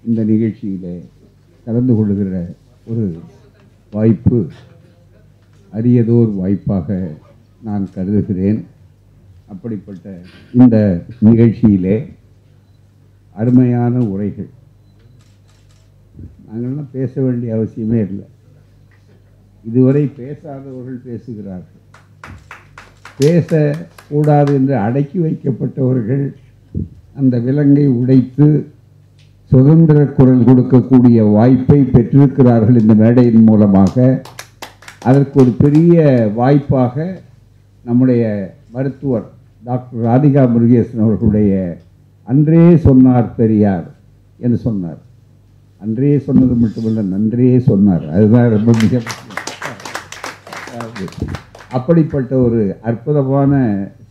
இந்த நிகழ்ச்சியிலே கலந்து கொள்கிற ஒரு வாய்ப்பு அரியதோர் வாய்ப்பாக நான் கருதுகிறேன். அப்படிப்பட்ட இந்த நிகழ்ச்சியிலே அருமையான உரைகள், நாங்கள்லாம் பேச வேண்டிய அவசியமே இல்லை. இதுவரை பேசாதவர்கள் பேசுகிறார்கள். பேசக்கூடாது என்று அடக்கி வைக்கப்பட்டவர்கள் அந்த விலங்கை உடைத்து சுதந்திர குரல் கொடுக்கக்கூடிய வாய்ப்பை பெற்றிருக்கிறார்கள் இந்த மேடையின் மூலமாக. அதற்கு ஒரு பெரிய வாய்ப்பாக நம்முடைய மருத்துவர் டாக்டர் ராதிகா முருகேசன் அவர்களுடைய அன்றே சொன்னார் பெரியார் என்று சொன்னார். அன்றே சொன்னது மட்டுமல்ல, நன்றே சொன்னார். அதுதான் ரொம்ப மிக அப்படிப்பட்ட ஒரு அற்புதமான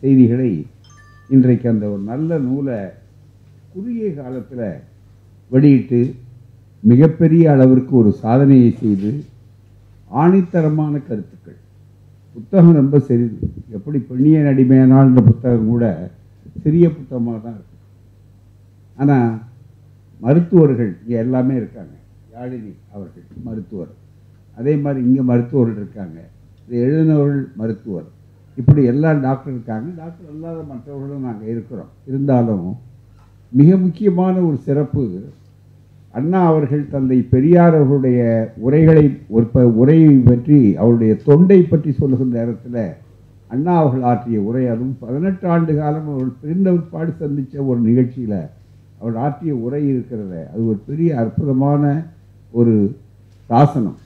செய்திகளை இன்றைக்கு அந்த ஒரு நல்ல நூலை குறுகிய காலத்தில் வெளியிட்டு மிகப்பெரிய அளவிற்கு ஒரு சாதனையை செய்து ஆணித்தரமான கருத்துக்கள். புத்தகம் ரொம்ப சிறிது. எப்படி பெண்ணியன் அடிமையானால்ன்ற புத்தகம் கூட சிறிய புத்தகமாக தான் இருக்கு. ஆனால் மருத்துவர்கள் இங்கே எல்லாமே இருக்காங்க. யாழினி அவர்கள் மருத்துவர், அதே மாதிரி இங்கே மருத்துவர்கள் இருக்காங்க, இது எழுதினவர்கள் மருத்துவர், இப்படி எல்லா டாக்டர் இருக்காங்க. டாக்டர் அல்லாத மற்றவர்களும் நாங்கள் இருக்கிறோம். இருந்தாலும் மிக முக்கியமான ஒரு சிறப்பு, அண்ணா அவர்கள் தந்தை பெரியார் அவர்களுடைய உரையை பற்றி, அவருடைய தொண்டை பற்றி சொல்லுகிற நேரத்தில் அண்ணா அவர்கள் ஆற்றிய உரை, அதுவும் 18 ஆண்டு காலம் அவர்கள் பிரிந்தபாடு சந்தித்த ஒரு நிகழ்ச்சியில் அவர் ஆற்றிய உரை இருக்கிறத, அது ஒரு பெரிய அற்புதமான ஒரு சாசனம்.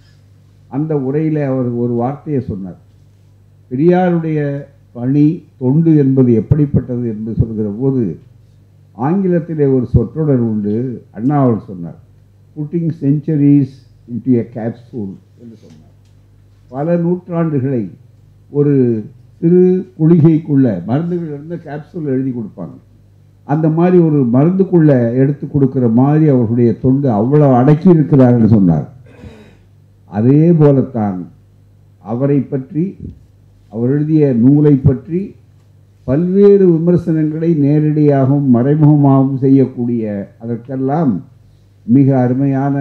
அந்த உரையில் அவர் ஒரு வார்த்தையை சொன்னார். பெரியாருடைய பணி தொண்டு என்பது எப்படிப்பட்டது என்று சொல்கிற போது ஆங்கிலத்திலே ஒரு சொற்றொடர் உண்டு. அண்ணா அவர் சொன்னார், pudding centuries into a capsule என்று சொன்னார். பல நூற்றாண்டுகளை ஒரு சிறு குளிகைக்குள்ள மருந்துகள் இருந்த கேப்சூல் எழுதி கொடுப்பாங்க. அந்த மாதிரி ஒரு மருந்துக்குள்ளே எடுத்து கொடுக்குற மாதிரி அவர்களுடைய தொண்டு அவ்வளோ அடக்கி இருக்கிறார்கள் சொன்னார். அதே போலத்தான் அவரை பற்றி, அவர் எழுதிய நூலை பற்றி பல்வேறு விமர்சனங்களை நேரடியாகவும் மறைமுகமாகவும் செய்யக்கூடிய, அதற்கெல்லாம் மிக அருமையான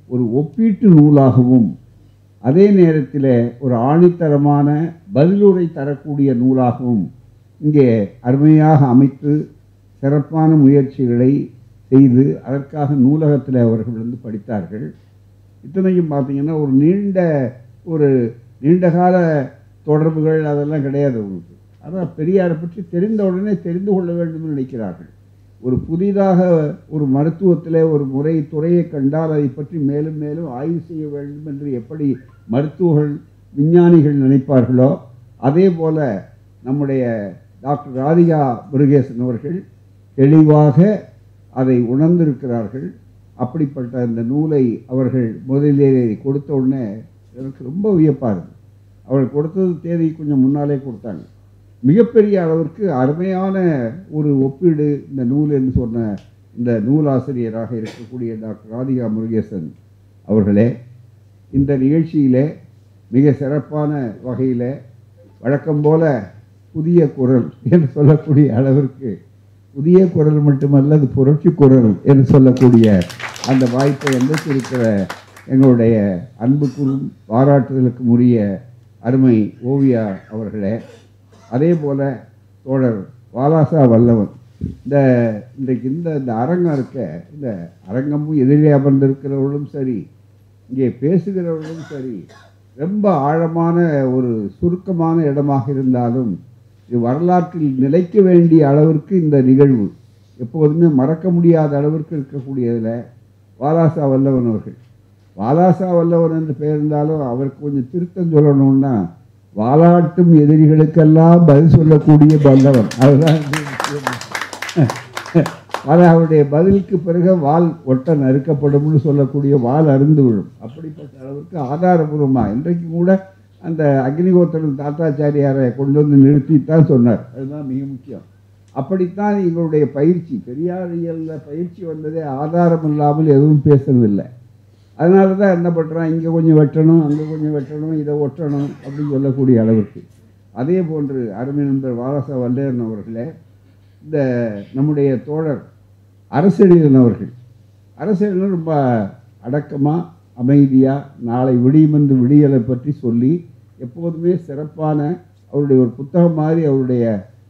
ஒரு ஒப்பீட்டு நூலாகவும் அதே நேரத்தில் ஒரு ஆணித்தரமான பதிலுரை தரக்கூடிய நூலாகவும் இங்கே அருமையாக அமைத்து சிறப்பான முயற்சிகளை செய்து அதற்காக நூலகத்தில் அவர்கள் வந்து படித்தார்கள். இத்தனைக்கும் பார்த்தீங்கன்னா ஒரு நீண்டகால தொடர்புகள் அதெல்லாம் கிடையாது அவங்களுக்கு. அதான் பெரியாரை பற்றி தெரிந்த உடனே தெரிந்து கொள்ள வேண்டும் நினைக்கிறார்கள். ஒரு புதிதாக ஒரு மருத்துவத்தில் ஒரு துறையை கண்டால் அதை பற்றி மேலும் மேலும் ஆய்வு செய்ய வேண்டும் என்று எப்படி மருத்துவர்கள் விஞ்ஞானிகள் நினைப்பார்களோ அதே போல நம்முடைய டாக்டர் ராதிகா முருகேசன் அவர்கள் தெளிவாக அதை உணர்ந்திருக்கிறார்கள். அப்படிப்பட்ட அந்த நூலை அவர்கள் முதலிலே கொடுத்த உடனே எனக்கு ரொம்ப வியப்பாக இருந்தது. அவர்கள் கொடுத்தது தேதி கொஞ்சம் முன்னாலே கொடுத்தாங்க. மிகப்பெரிய அளவிற்கு அருமையான ஒரு ஒப்பீடு இந்த நூல் என்று சொன்ன இந்த நூலாசிரியராக இருக்கக்கூடிய டாக்டர் ராதிகா முருகேசன் அவர்களே, இந்த நிகழ்ச்சியிலே மிக சிறப்பான வகையில் வழக்கம் போல புதிய குரல் என்று சொல்லக்கூடிய அளவிற்கு, புதிய குரல் மட்டுமல்ல அது புரட்சி குரல் என்று சொல்லக்கூடிய அந்த வாய்ப்பை இருக்கிற எங்களுடைய அன்புக்கும் பாராட்டுதலுக்கும் உரிய அருமை ஓவியா அவர்களே, அதே போல் தோழர் வாலாசா வல்லவன், இன்றைக்கு இந்த அரங்கம் இருக்க, இந்த அரங்கமும் எதிரே அமர்ந்திருக்கிறவர்களும் சரி, இங்கே பேசுகிறவர்களும் சரி, ரொம்ப ஆழமான ஒரு சுருக்கமான இடமாக இருந்தாலும் இது வரலாற்றில் நிலைக்க வேண்டிய அளவிற்கு இந்த நிகழ்வு எப்போதுமே மறக்க முடியாத அளவிற்கு இருக்கக்கூடியதில் வாலாசா வல்லவன் அவர்கள், வாலாசா வல்லவன் என்று பெயர் இருந்தாலும் அவருக்கு கொஞ்சம் திருத்தம் சொல்லணும்னா வாலாட்டும் எதிரிகளுக்கெல்லாம் பதில் சொல்லக்கூடிய வல்லவன். அதுதான் அவருடைய பதிலுக்கு பிறகு வால் ஒட்ட நறுக்கப்படும்னு சொல்லக்கூடிய வால் அருந்து விழும். அப்படிப்பட்ட அளவுக்கு ஆதாரபூர்வமாக இன்றைக்கு கூட அந்த அக்னிகோத்திரன் தாத்தாச்சாரியாரை கொண்டு வந்து நிறுத்தித்தான் சொன்னார். அதுதான் மிக முக்கியம். அப்படித்தான் எங்களுடைய பயிற்சி, பெரியாரியலில் பயிற்சி வந்ததே ஆதாரம் இல்லாமல் எதுவும் பேசுறதில்லை. அதனால தான் என்ன பண்ணுறான், இங்கே கொஞ்சம் வெட்டணும், அங்கே கொஞ்சம் வெட்டணும், இதை ஒட்டணும் அப்படின்னு சொல்லக்கூடிய அளவுக்கு. அதே போன்று அருமை நண்பர் வாலாசா வல்லேரன் அவர்களே, இந்த நம்முடைய தோழர் அரசெழியன் அவர்கள் அரசியல் ரொம்ப அடக்கமாக அமைதியாக நாளை விடியுமென்று விடியலை பற்றி சொல்லி எப்போதுமே சிறப்பான அவருடைய ஒரு புத்தகம் மாதிரி அவருடைய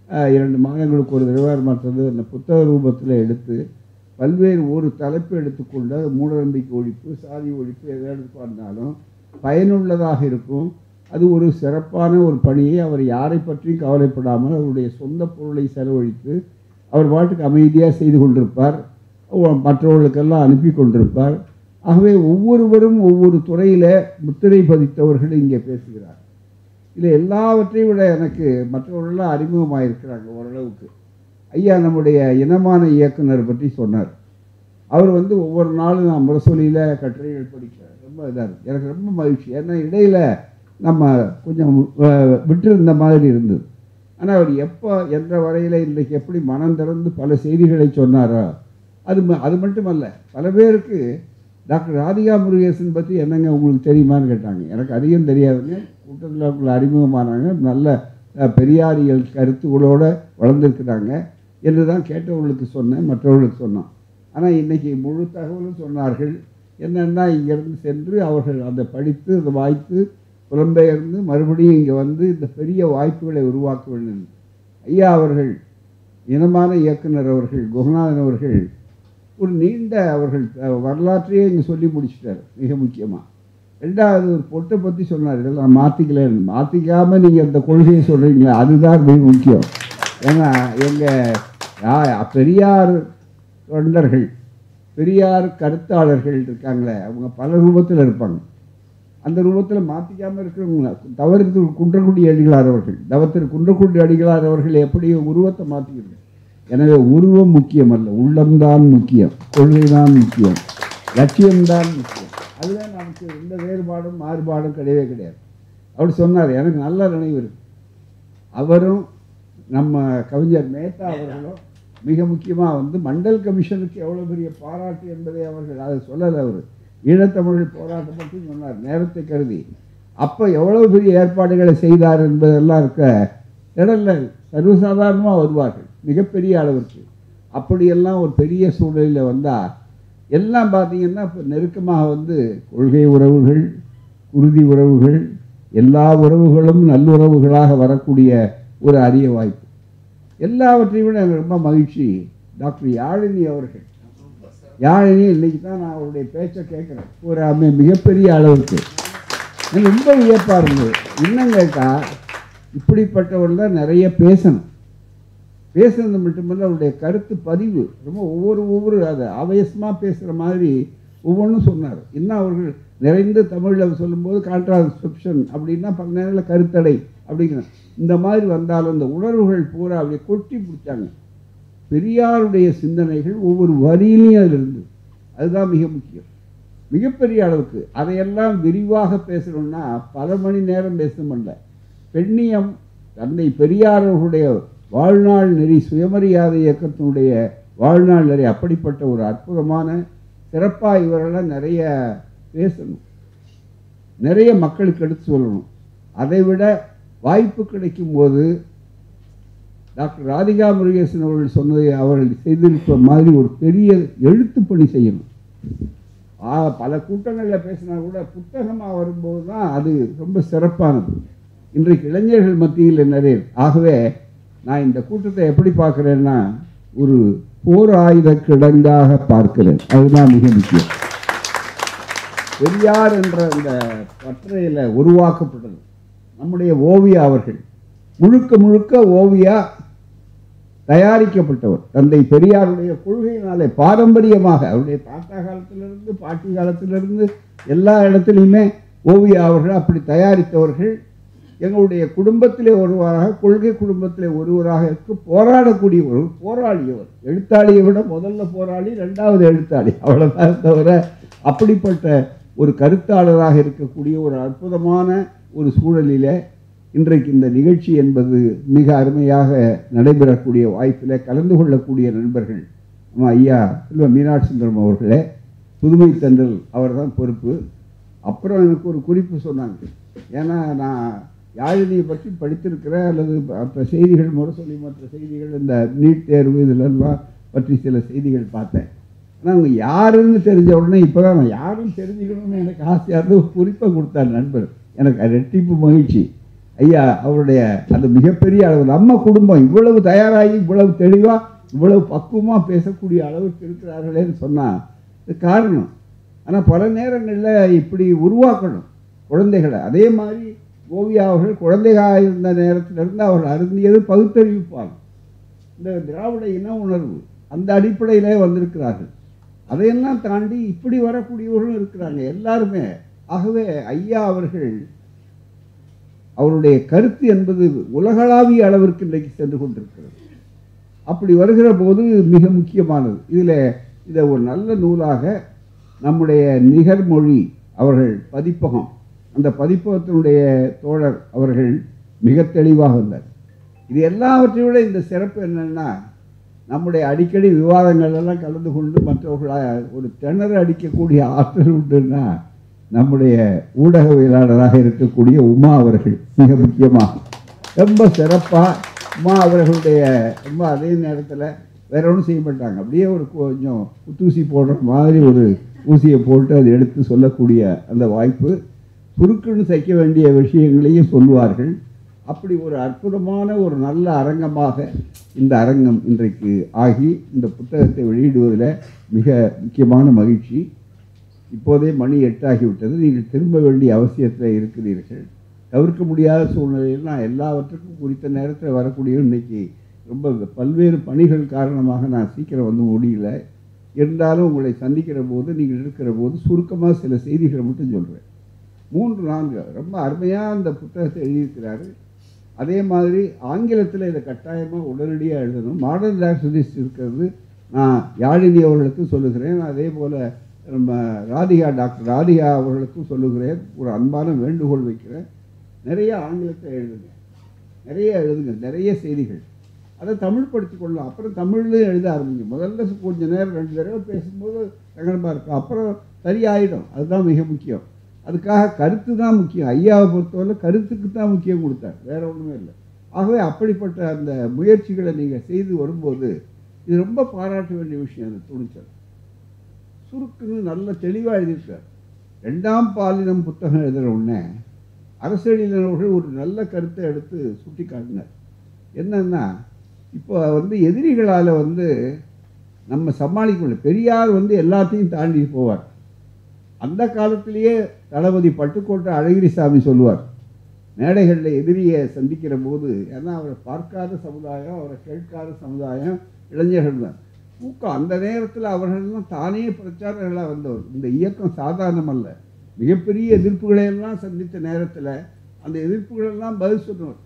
2 மாதங்களுக்கு ஒரு தடவை மற்றது அந்த புத்தக ரூபத்தில் எடுத்து பல்வேறு ஒரு தலைப்பு எடுத்துக்கொண்டு மூடநம்பிக்கை ஒழிப்பு, சாதி ஒழிப்பு எதை எடுத்துக்கொண்டாலும் பயனுள்ளதாக இருக்கும். அது ஒரு சிறப்பான ஒரு பணியை அவர் யாரை பற்றியும் கவலைப்படாமல் அவருடைய சொந்த பொருளை செலவழித்து அவர் பாட்டுக்கு அமைதியாக செய்து கொண்டிருப்பார். மற்றவர்களுக்கெல்லாம் அனுப்பி கொண்டிருப்பார். ஆகவே ஒவ்வொருவரும் ஒவ்வொரு துறையில் முத்திரை பதித்தவர்கள் இங்கே பேசுகிறார். இதில் எல்லாவற்றையும் விட எனக்கு மற்றவர்களெல்லாம் அறிமுகமாக இருக்கிறாங்க ஓரளவுக்கு. ஐயா நம்முடைய இனமான இயக்குனர் பற்றி சொன்னார். அவர் ஒவ்வொரு நாளும் நான் முரசொலியில் கட்டுரைகள் படிக்கிறேன். ரொம்ப இதாக இருக்குது. எனக்கு ரொம்ப மகிழ்ச்சி. ஏன்னா இடையில் நம்ம கொஞ்சம் விட்டிருந்த மாதிரி இருந்தது. ஆனால் அவர் எப்போ என்ற வரையில் இன்றைக்கு எப்படி மனம் திறந்து பல செய்திகளை சொன்னாரோ அது மட்டுமல்ல, பல பேருக்கு டாக்டர் ராதிகா முருகேசன் பற்றி என்னங்க உங்களுக்கு தெரியுமான்னு கேட்டாங்க. எனக்கு அதிகம் தெரியாதுங்க. கூட்டத்தில் அவங்களை அறிமுகமானாங்க. நல்ல பெரியாரியல் கருத்துக்களோடு வளர்ந்துருக்குறாங்க என்று தான் கேட்டவர்களுக்கு சொன்னேன், மற்றவர்களுக்கு சொன்னான். ஆனால் இன்றைக்கி முழு தகவலும் சொன்னார்கள். என்னென்னா இங்கேருந்து சென்று அவர்கள் அதை படித்து அதை வாய்த்து புலம்பெயர்ந்து மறுபடியும் இங்கே இந்த பெரிய வாய்ப்புகளை உருவாக்க வேண்டும். ஐயா அவர்கள் இனமான இயக்குனர் அவர்கள் குகநாதன் அவர்கள் ஒரு நீண்ட அவர்கள் வரலாற்றையே இங்கே சொல்லி முடிச்சிட்டார். மிக முக்கியமாக 2வது ஒரு பொட்டை பற்றி சொன்னார். இதெல்லாம் மாற்றிக்கலன்னு மாற்றிக்காமல் நீங்கள் அந்த கொள்கையை சொல்கிறீங்களே அதுதான் மிக முக்கியம். ஏன்னா எங்கள் பெரியார் தொண்டர்கள், பெரியார் கருத்தாளர்கள் இருக்காங்களே, அவங்க பல ரூபத்தில் இருப்பாங்க. அந்த ரூபத்தில் மாற்றிக்காமல் இருக்கிறவங்க தவறு குன்றக்குடி அடிகளார் அவர்கள், தவத்திற்கு குன்றக்குடி அடிகளார் அவர்கள் எப்படி உருவத்தை மாற்றிக்கிறது. எனவே உருவம் முக்கியம் அல்ல, உள்ளம்தான் முக்கியம், கொள்கைதான் முக்கியம், லட்சியம்தான் முக்கியம். அதுதான் நமக்கு எந்த வேறுபாடும் மாறுபாடும் கிடையவே கிடையாது. அவர் சொன்னார். எனக்கு நல்ல நினைவு இருக்கு. அவரும் நம்ம கவிஞர் மேத்தா அவர்களும் மிக முக்கியமாக மண்டல் கமிஷனுக்கு எவ்வளோ பெரிய பாராட்டு என்பதை அவர்கள் அதை சொல்லலை. அவர் ஈழத்தமிழ் போராட்டம் பற்றி சொன்னார் நேரத்தை கருதி. அப்போ எவ்வளோ பெரிய ஏற்பாடுகளை செய்தார் என்பதெல்லாம் இருக்க இடல்ல சர்வசாதாரணமாக வருவார்கள் மிகப்பெரிய அளவிற்கு. அப்படியெல்லாம் ஒரு பெரிய சூழலில் வந்தால் எல்லாம் பார்த்தீங்கன்னா இப்போ நெருக்கமாக கொள்கை உறவுகள், குருதி உறவுகள், எல்லா உறவுகளும் நல்லுறவுகளாக வரக்கூடிய ஒரு அரிய வாய்ப்பு. எல்லாவற்றையும் விட எனக்கு ரொம்ப மகிழ்ச்சி டாக்டர் யாழினி அவர்கள். யாழினி இன்னைக்கு தான் நான் அவருடைய பேச்சை கேட்குறேன். ஒரு மிகப்பெரிய அளவுக்கு எனக்கு ரொம்ப வியப்பாக இருந்தது. இன்னும் கேட்டால் இப்படிப்பட்டவர்கள் நிறைய பேசணும். பேசுறது மட்டுமல்ல, அவருடைய கருத்து பதிவு ரொம்ப ஒவ்வொரு அதை ஆவேசமாக பேசுகிற மாதிரி ஒவ்வொன்றும் சொன்னார். இன்னும் அவர்கள் நிறைந்த தமிழில் சொல்லும்போது கான்ட்ராஸ்கிரிப்ஷன் அப்படின்னா பல நேரத்தில் கருத்தடை அப்படிங்கிற இந்த மாதிரி வந்தாலும் இந்த உணர்வுகள் பூரா அப்படியே கொட்டி பிடிச்சாங்க. பெரியாருடைய சிந்தனைகள் ஒவ்வொரு வரியிலையும் அதில் இருந்தது. அதுதான் மிக முக்கியம். மிகப்பெரிய அளவுக்கு அதையெல்லாம் விரிவாக பேசணும்னா பல மணி நேரம் பேசணுமல்ல. பெண்ணியம், தந்தை பெரியாரர்களுடைய வாழ்நாள் நெறி, சுயமரியாதை இயக்கத்தினுடைய வாழ்நாள் நெறி, அப்படிப்பட்ட ஒரு அற்புதமான சிறப்பாக இவரெல்லாம் நிறைய பேசணும், நிறைய மக்களுக்கு எடுத்து சொல்லணும். அதைவிட வாய்ப்பு கிடைக்கும் போது டாக்டர் ராதிகா முருகேசன் அவர்கள் சொன்னதை அவர்கள் செய்திருக்கிற மாதிரி ஒரு பெரிய எழுத்து பணி செய்யணும். பல கூட்டங்களில் பேசினா கூட புத்தகமாக வரும்போது தான் அது ரொம்ப சிறப்பானது. இன்றைக்கு இளைஞர்கள் மத்தியில் நிறைய. ஆகவே நான் இந்த கூட்டத்தை எப்படி பார்க்குறேன்னா ஒரு போர் ஆயுத கிடங்காக பார்க்கிறேன். அதுதான் மிக முக்கியம். பெரியார் என்ற அந்த பற்றையில் உருவாக்கப்பட்டது நம்முடைய ஓவியா அவர்கள். முழுக்க ஓவியா தயாரிக்கப்பட்டவர் தந்தை பெரியாருடைய கொள்கையினாலே பாரம்பரியமாக அவருடைய தாத்தா காலத்திலிருந்து பாட்டி காலத்திலிருந்து எல்லா இடத்துலையுமே ஓவியா அவர்கள் அப்படி தயாரித்தவர்கள். எங்களுடைய குடும்பத்திலே ஒருவராக, கொள்கை குடும்பத்திலே ஒருவராக இருக்க போராடக்கூடிய ஒரு போராளியவர். எழுத்தாளியை விட முதல்ல போராளி, 2வது எழுத்தாளி, அவ்வளோதான் தவிர அப்படிப்பட்ட ஒரு கருத்தாளராக இருக்கக்கூடிய ஒரு அற்புதமான ஒரு சூழலில் இன்றைக்கு இந்த நிகழ்ச்சி என்பது மிக அருமையாக நடைபெறக்கூடிய வாய்ப்பில் கலந்து கொள்ளக்கூடிய நண்பர்கள் நம்ம ஐயா செல்வ மீனாட்சி சுந்தரம் அவர்களே, புதுமை தென்றல் அவர் தான் பொறுப்பு. அப்புறம் எனக்கு ஒரு குறிப்பு சொன்னாங்க. ஏன்னா நான் யாழினியை பற்றி படித்திருக்கிறேன், அல்லது மற்ற செய்திகள் முரசொலி மற்ற செய்திகள் இந்த நீட் தேர்வு இதிலெல்லாம் பற்றி சில செய்திகள் பார்த்தேன். ஆனால் அவங்க யாருன்னு தெரிஞ்ச உடனே இப்போ தான் நான் யாரும் தெரிஞ்சுக்கணும்னு எனக்கு ஆசையாக இருந்து குறிப்பாக கொடுத்தார் நண்பர். எனக்கு ரெட்டிப்பு மகிழ்ச்சி. ஐயா அவருடைய அந்த மிகப்பெரிய அளவு நம்ம குடும்பம் இவ்வளவு தயாராகி இவ்வளவு தெளிவாக இவ்வளவு பக்குவமாக பேசக்கூடிய அளவுக்கு இருக்கிறார்களேன்னு சொன்னால் இது காரணம். ஆனால் பல நேரங்களில் இப்படி உருவாக்கணும் குழந்தைகளை. அதே மாதிரி ஓவியா அவர்கள் குழந்தைகளாக இருந்த நேரத்திலிருந்து அவர்கள் அருந்தியது பகுத்தறிவிப்பாங்க. இந்த திராவிட இன உணர்வு அந்த அடிப்படையிலே வந்திருக்கிறார்கள். அதையெல்லாம் தாண்டி இப்படி வரக்கூடியவர்களும் இருக்கிறாங்க எல்லாருமே. ஆகவே ஐயா அவர்கள் அவருடைய கருத்து என்பது உலகளாவிய அளவிற்கு இன்றைக்கு சென்று கொண்டிருக்கிறது. அப்படி வருகிற போது மிக முக்கியமானது இதை ஒரு நல்ல நூலாக நம்முடைய நிகர்மொழி அவர்கள் பதிப்பகம், அந்த பதிப்பகத்தினுடைய தோழர் அவர்கள் மிக தெளிவாக இருந்தார். இது எல்லாவற்றை விட இந்த சிறப்பு என்னன்னா, நம்முடைய அடிக்கடி விவாதங்கள் எல்லாம் கலந்து கொண்டு மற்றவர்களாக ஒரு திணற அடிக்கக்கூடிய ஆற்றல் உண்டுன்னா நம்முடைய ஊடகவியலாளராக இருக்கக்கூடிய உமா அவர்கள் மிக முக்கியமாக ரொம்ப சிறப்பாக உமா அவர்களுடைய ரொம்ப அதே நேரத்தில் வேற ஒன்றும் செய்ய மாட்டாங்க. அப்படியே ஒரு கொஞ்சம் புத்தூசி போடுற மாதிரி ஒரு ஊசியை போட்டு அதை எடுத்து சொல்லக்கூடிய அந்த வாய்ப்பு, சுருக்குன்னு தைக்க வேண்டிய விஷயங்களையும் சொல்லுவார்கள். அப்படி ஒரு அற்புதமான ஒரு நல்ல அரங்கமாக இந்த அரங்கம் இன்றைக்கு ஆகி இந்த புத்தகத்தை வெளியிடுவதில் மிக முக்கியமான மகிழ்ச்சி. இப்போதே மணி 8 ஆகிவிட்டது. நீங்கள் திரும்ப வேண்டிய அவசியத்தில் இருக்கிறீர்கள். தவிர்க்க முடியாத சூழ்நிலையில் நான் எல்லாவற்றுக்கும் குறித்த நேரத்தில் வரக்கூடிய இன்றைக்கி ரொம்ப பல்வேறு பணிகள் காரணமாக நான் சீக்கிரம் வந்து முடியல. இருந்தாலும் உங்களை சந்திக்கிற போது நீங்கள் இருக்கிற போது சுருக்கமாக சில செய்திகளை மட்டும் சொல்கிறேன். 3-4 ரொம்ப அருமையாக அந்த புத்தகத்தை எழுதியிருக்கிறாரு. அதே மாதிரி ஆங்கிலத்தில் இதை கட்டாயமாக உடனடியாக எழுதணும். மாடர்ன் லாங்குவேஜ் இருக்கிறது நான் யாழினி அவர்களுக்கும் சொல்லுகிறேன். அதே போல் நம்ம டாக்டர் ராதிகா அவர்களுக்கும் சொல்லுகிறேன். ஒரு அன்பான வேண்டுகோள் வைக்கிறேன். நிறைய ஆங்கிலத்தை எழுதுங்க, நிறைய செய்திகள். அதை தமிழ் படித்து கொள்ளலாம். அப்புறம் தமிழ்லையும் எழுத ஆரம்பிங்க. முதல்ல கொஞ்சம் நேரம் 2 தடவை பேசும்போது சங்கடமாக இருக்கும், அப்புறம் சரியாயிடும். அதுதான் மிக முக்கியம். அதுக்காக கருத்து தான் முக்கியம். ஐயாவை பொறுத்தவரை கருத்துக்கு தான் முக்கியம் கொடுத்தார், வேற ஒன்றுமே இல்லை. ஆகவே அப்படிப்பட்ட அந்த முயற்சிகளை நீங்கள் செய்து வரும்போது இது ரொம்ப பாராட்ட வேண்டிய விஷயம். அந்த துணிச்சல் சுருக்குன்னு நல்ல தெளிவாக எழுதியிருக்கார். 2ஆம் பாலினம் புத்தகம் எழுதுகிற உடனே அரசியலினர்கள் ஒரு நல்ல கருத்தை எடுத்து சுட்டி காட்டினார். என்னன்னா, இப்போ எதிரிகளால் நம்ம சமாளிக்க முடியல. பெரியார் எல்லாத்தையும் தாண்டி போவார். அந்த காலத்திலேயே தளபதி பட்டுக்கோட்டை அழகிரிசாமி சொல்லுவார், மேடைகளில் எதிரியை சந்திக்கிற போது, ஏன்னா அவரை பார்க்காத சமுதாயம், அவரை கேட்காத சமுதாயம் இளைஞர்கள் தான் ஊக்கம். அந்த நேரத்தில் அவர்கள்லாம் தானே பிரச்சாரங்களாக வந்தவர். இந்த இயக்கம் சாதாரணம் அல்ல. மிகப்பெரிய எதிர்ப்புகளையெல்லாம் சந்தித்த நேரத்தில் அந்த எதிர்ப்புகளெல்லாம் பதில் சொன்னவர்.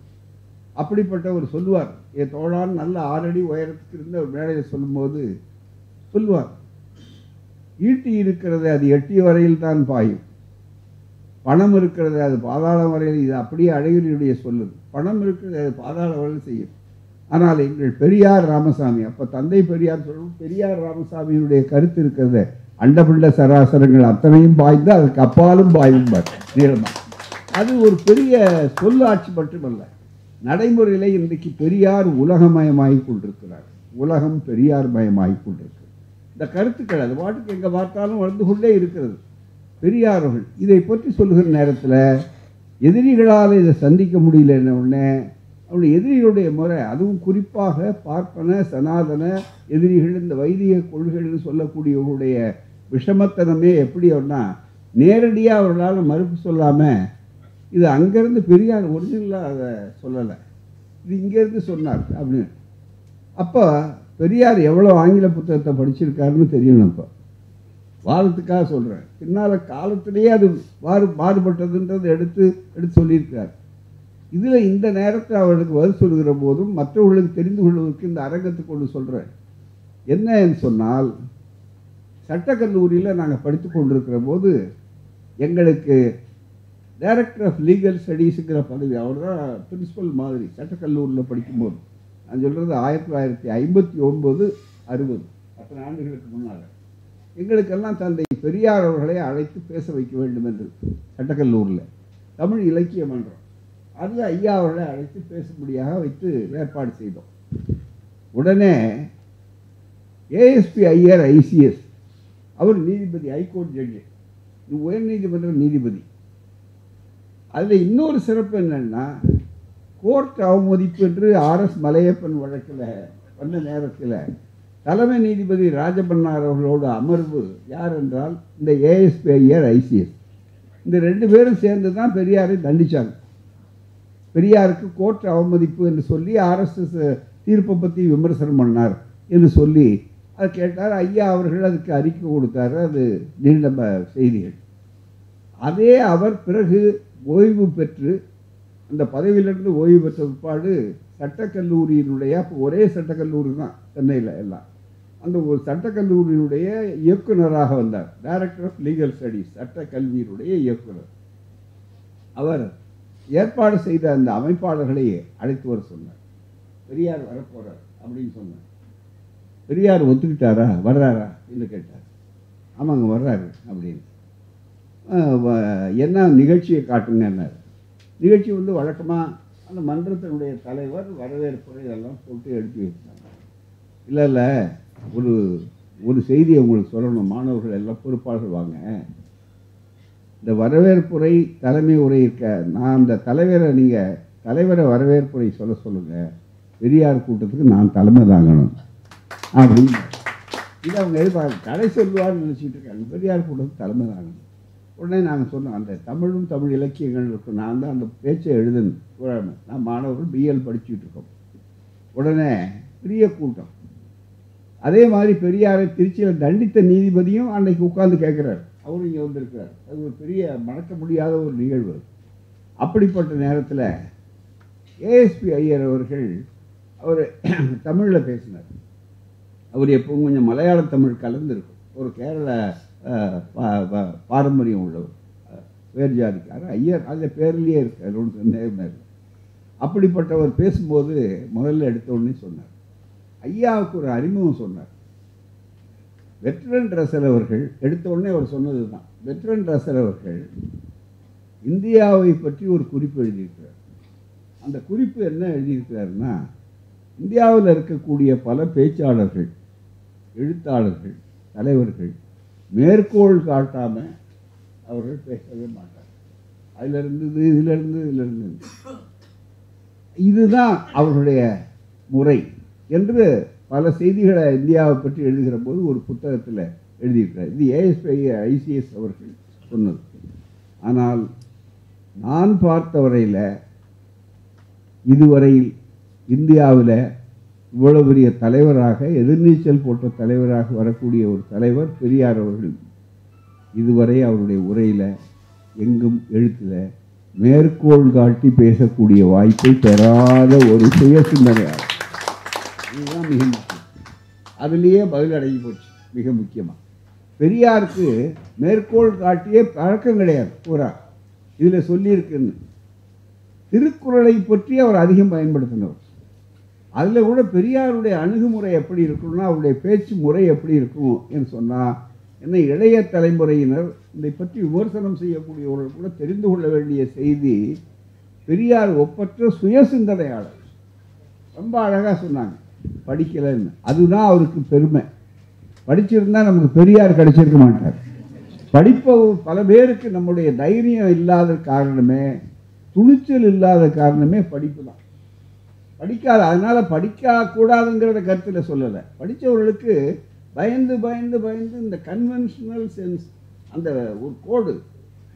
அப்படிப்பட்டவர் சொல்லுவார், என் தோழான் நல்ல 6 அடி உயரத்துக்கு இருந்த ஒரு மேடையில் சொல்லும்போது சொல்லுவார், ஈட்டி இருக்கிறது அது எட்டிய வரையில் தான் பாயும், பணம் இருக்கிறது அது பாதாளம் வரையில். இது அப்படியே அழகிரியுடைய சொல்லுது. பணம் இருக்கிறது அது பாதாள வரையில் செய்யும். ஆனால் எங்கள் பெரியார் ராமசாமி, அப்போ தந்தை பெரியார் சொல்லணும், பெரியார் ராமசாமியினுடைய கருத்து இருக்கிறது, அண்டபிண்ட சராசரங்கள் அத்தனையும் பாய்ந்து அதுக்கு அப்பாலும் பாயும் நீளமாக. அது ஒரு பெரிய சொல்லாட்சி மட்டுமல்ல, நடைமுறையில் இன்றைக்கு பெரியார் உலகமயமாகி கொண்டிருக்கிறார். உலகம் பெரியார் மயமாகி கொண்டிருக்கு. இந்த கருத்துக்கள் அது பாட்டுக்கு எங்கே பார்த்தாலும் வளர்ந்து கொண்டே இருக்கிறது. பெரியார்கள் இதை பற்றி சொல்லுகிற நேரத்தில் எதிரிகளால் இதை சந்திக்க முடியலன்னு உடனே அவருடைய எதிரிகளுடைய முறை, அதுவும் குறிப்பாக பார்ப்பன சனாதன எதிரிகள், இந்த வைதிக கொள்கைகள்னு சொல்லக்கூடியவர்களுடைய விஷமத்தனமே எப்படி அப்படின்னா, நேரடியாக அவர்களால் மறுப்பு சொல்லாமல் இது அங்கேருந்து பெரியார் ஒரிஜினலாக அதை சொல்லலை, இது இங்கேருந்து சொன்னார் அப்படின்னு. அப்போ பெரியார் எவ்வளோ ஆங்கில புத்தகத்தை படிச்சிருக்காருன்னு தெரியணும். இப்போ வாதத்துக்காக சொல்கிறேன். பின்னால் காலத்திலேயே அது மாறுபட்டதுன்றது எடுத்து சொல்லியிருக்கார். இதில் இந்த நேரத்தில் அவர்களுக்கு பதில் சொல்கிற போதும் மற்றவர்களுக்கு தெரிந்து கொள்வதற்கு இந்த அரங்கத்துக்கு கொண்டு சொல்கிறேன். என்னன்னு சொன்னால், சட்டக்கல்லூரியில் நாங்கள் படித்து கொண்டிருக்கிற போது எங்களுக்கு டைரக்டர் ஆஃப் லீகல் ஸ்டடீஸுங்கிற பதவி, அவர் தான் பிரின்சிபல் மாதிரி சட்டக்கல்லூரியில் படிக்கும்போது. நான் சொல்கிறது 1959, 60 அத்தனை ஆண்டுகளுக்கு முன்னால். எங்களுக்கெல்லாம் தந்தை பெரியார் அவர்களை அழைத்து பேச வைக்க வேண்டும் என்று சட்டக்கல்லூரில் தமிழ் இலக்கிய மன்றம், அதில் ஐயா அவர்களை அழைத்து பேசும்படியாக வைத்து ஏற்பாடு செய்தோம். உடனே ஏஎஸ்பி ஐயர் ஐசிஎஸ் அவர் நீதிபதி, ஹைகோர்ட் ஜட்ஜு, உயர் நீதிமன்ற நீதிபதி. அதில் இன்னொரு சிறப்பு என்னன்னா, கோர்ட் அவமதிப்பு என்று RS மலையப்பன் வழக்கில் வந்த நேரத்தில் தலைமை நீதிபதி ராஜபன்னார் அவர்களோட அமர்வு யார் என்றால் இந்த ASP ஐயர், ICS, இந்த 2 பேரும் சேர்ந்து தான் பெரியாரை தண்டித்தாங்க. பெரியாருக்கு கோர்ட் அவமதிப்பு என்று சொல்லி RSS தீர்ப்பை பற்றி விமர்சனம் பண்ணார் என்று சொல்லி அதை கேட்டார். ஐயா அவர்கள் அதுக்கு அறிக்கை கொடுத்தார். அது நீண்ட செய்திகள். அதே அவர் பிறகு ஓய்வு பெற்று அந்த பதவியிலிருந்து ஓய்வு பெற்ற பிற்பாடு சட்டக்கல்லூரியினுடைய, ஒரே சட்டக்கல்லூரி தான் சென்னையில் எல்லாம், அந்த ஒரு சட்டக்கல்லூரியினுடைய இயக்குநராக வந்தார். டைரக்டர் ஆஃப் லீகல் ஸ்டடீஸ், சட்ட கல்வியினுடைய இயக்குனர். அவர் ஏற்பாடு செய்த அந்த அமைப்பாளர்களை அழைத்து வர சொன்னார். பெரியார் வரப்போறார் அப்படின்னு சொன்னார். பெரியார் ஒத்துக்கிட்டாரா, வர்றாரா என்று கேட்டார். ஆமாங்க வர்றாரு அப்படின்னு. என்ன நிகழ்ச்சியை காட்டுங்கன்னார். நிகழ்ச்சி வழக்கமாக அந்த மன்றத்தினுடைய தலைவர் வரவேற்புரை இதெல்லாம் போட்டு எடுத்து வச்சாங்க. இல்லை ஒரு செய்தியை உங்களுக்கு சொல்லணும், மாணவர்கள் எல்லாம் பொறுப்பாளர்கள் வாங்க, இந்த வரவேற்புரை தலைமை உரை இருக்க, நான் அந்த தலைவரை வரவேற்புரை சொல்லுங்கள், பெரியார் கூட்டத்துக்கு நான் தலைமை தாங்கணும் அப்படின்னு. இது அவங்க எதிர்பார்க்க கடை சொல்லுவார்னு நினச்சிட்டு இருக்காங்க. பெரியார் கூட்டத்துக்கு தலைமை தாங்கணும். உடனே நாங்கள் சொன்னோம், அந்த தமிழ் இலக்கியங்கள் இருக்கும், நான் தான் அந்த பேச்சை எழுதணும். நான் மாணவர்கள் BL படிச்சுட்டு இருக்கோம். உடனே பெரிய கூட்டம். அதே மாதிரி பெரியாரை திருச்சியில் தண்டித்த நீதிபதியும் அன்னைக்கு உட்கார்ந்து கேட்குறாரு. அவரும் இங்கே வந்திருக்கிறார். அது ஒரு பெரிய மறக்க முடியாத ஒரு நிகழ்வு. அப்படிப்பட்ட நேரத்தில் ASP ஐயர் அவர்கள் அவர் தமிழில் பேசினார். அவர் எப்பவும் கொஞ்சம் மலையாள தமிழ் கலந்துருக்கும். ஒரு கேரள பாரம்பரியம் உள்ளவர், வேறு ஜாதிக்காரர் ஐயர், அதில் பேர்லேயே இருக்கார், ஒன்று சந்தேகமே இல்லை. அப்படிப்பட்டவர் பேசும்போது முதல்ல எடுத்த உடனே சொன்னார், ஐயாவுக்கு ஒரு அறிமுகம் சொன்னார். பெர்ட்ரண்ட் ரசல் அவர்கள் எடுத்த உடனே அவர் சொன்னது தான். பெர்ட்ரண்ட் ரசல் அவர்கள் இந்தியாவை பற்றி ஒரு குறிப்பு எழுதியிருக்கிறார். அந்த குறிப்பு என்ன எழுதியிருக்கிறாருன்னா, இந்தியாவில் இருக்கக்கூடிய பல பேச்சாளர்கள், எழுத்தாளர்கள், தலைவர்கள் மேற்கோள் காட்டாமல் அவர்கள் பேசவே மாட்டார். அதிலிருந்து இதிலிருந்து இதுதான் அவர்களுடைய முறை என்று பல செய்திகளை இந்தியாவை பற்றி எழுதுகிற போது ஒரு புத்தகத்தில் எழுதியிருக்கிறார். இது ASP ICS அவர்கள் சொன்னது. ஆனால் நான் பார்த்த வரையில் இதுவரையில் இந்தியாவில் இவ்வளவு பெரிய தலைவராக, எதிர்நீச்சல் போட்ட தலைவராக வரக்கூடிய ஒரு தலைவர் பெரியார் அவர்கள் இதுவரை அவருடைய உரையில் எங்கும் எழுத்தில் மேற்கோள் காட்டி பேசக்கூடிய வாய்ப்பை பெறாத ஒரு சுய சிந்தனையாளர். இதுதான் மிக முக்கியம். அதுலேயே பதில் அடங்கி போச்சு. மிக முக்கியமாக பெரியாருக்கு மேற்கோள் காட்டியே பழக்கம் கிடையாது. பூரா இதில் சொல்லியிருக்குன்னு திருக்குறளை பற்றி அவர் அதிகம் பயன்படுத்தினவர். அதில் கூட பெரியாருடைய அணுகுமுறை எப்படி இருக்கணும்னா, அவருடைய பேச்சு முறை எப்படி இருக்கும் என்று சொன்னால், என்ன இளைய தலைமுறையினர் இதை பற்றி விமர்சனம் செய்யக்கூடியவர்கள் கூட தெரிந்து கொள்ள வேண்டிய செய்தி, பெரியார் ஒப்பற்ற சுய சிந்தனையாளர். ரொம்ப அழகாக சொன்னாங்க, படிக்கலைன்னு. அதுதான் அவருக்கு பெருமை. படிச்சிருந்தால் நமக்கு பெரியார் கிடைச்சிருக்க மாட்டார். பல பேருக்கு நம்முடைய தைரியம் இல்லாத காரணமே, துணிச்சல் இல்லாத காரணமே படிப்பு தான். படிக்காத, அதனால் படிக்கக்கூடாதுங்கிறத கருத்தில் சொல்லலை. படித்தவர்களுக்கு பயந்து பயந்து பயந்து இந்த கன்வென்ஷனல் சென்ஸ், அந்த ஒரு கோடு,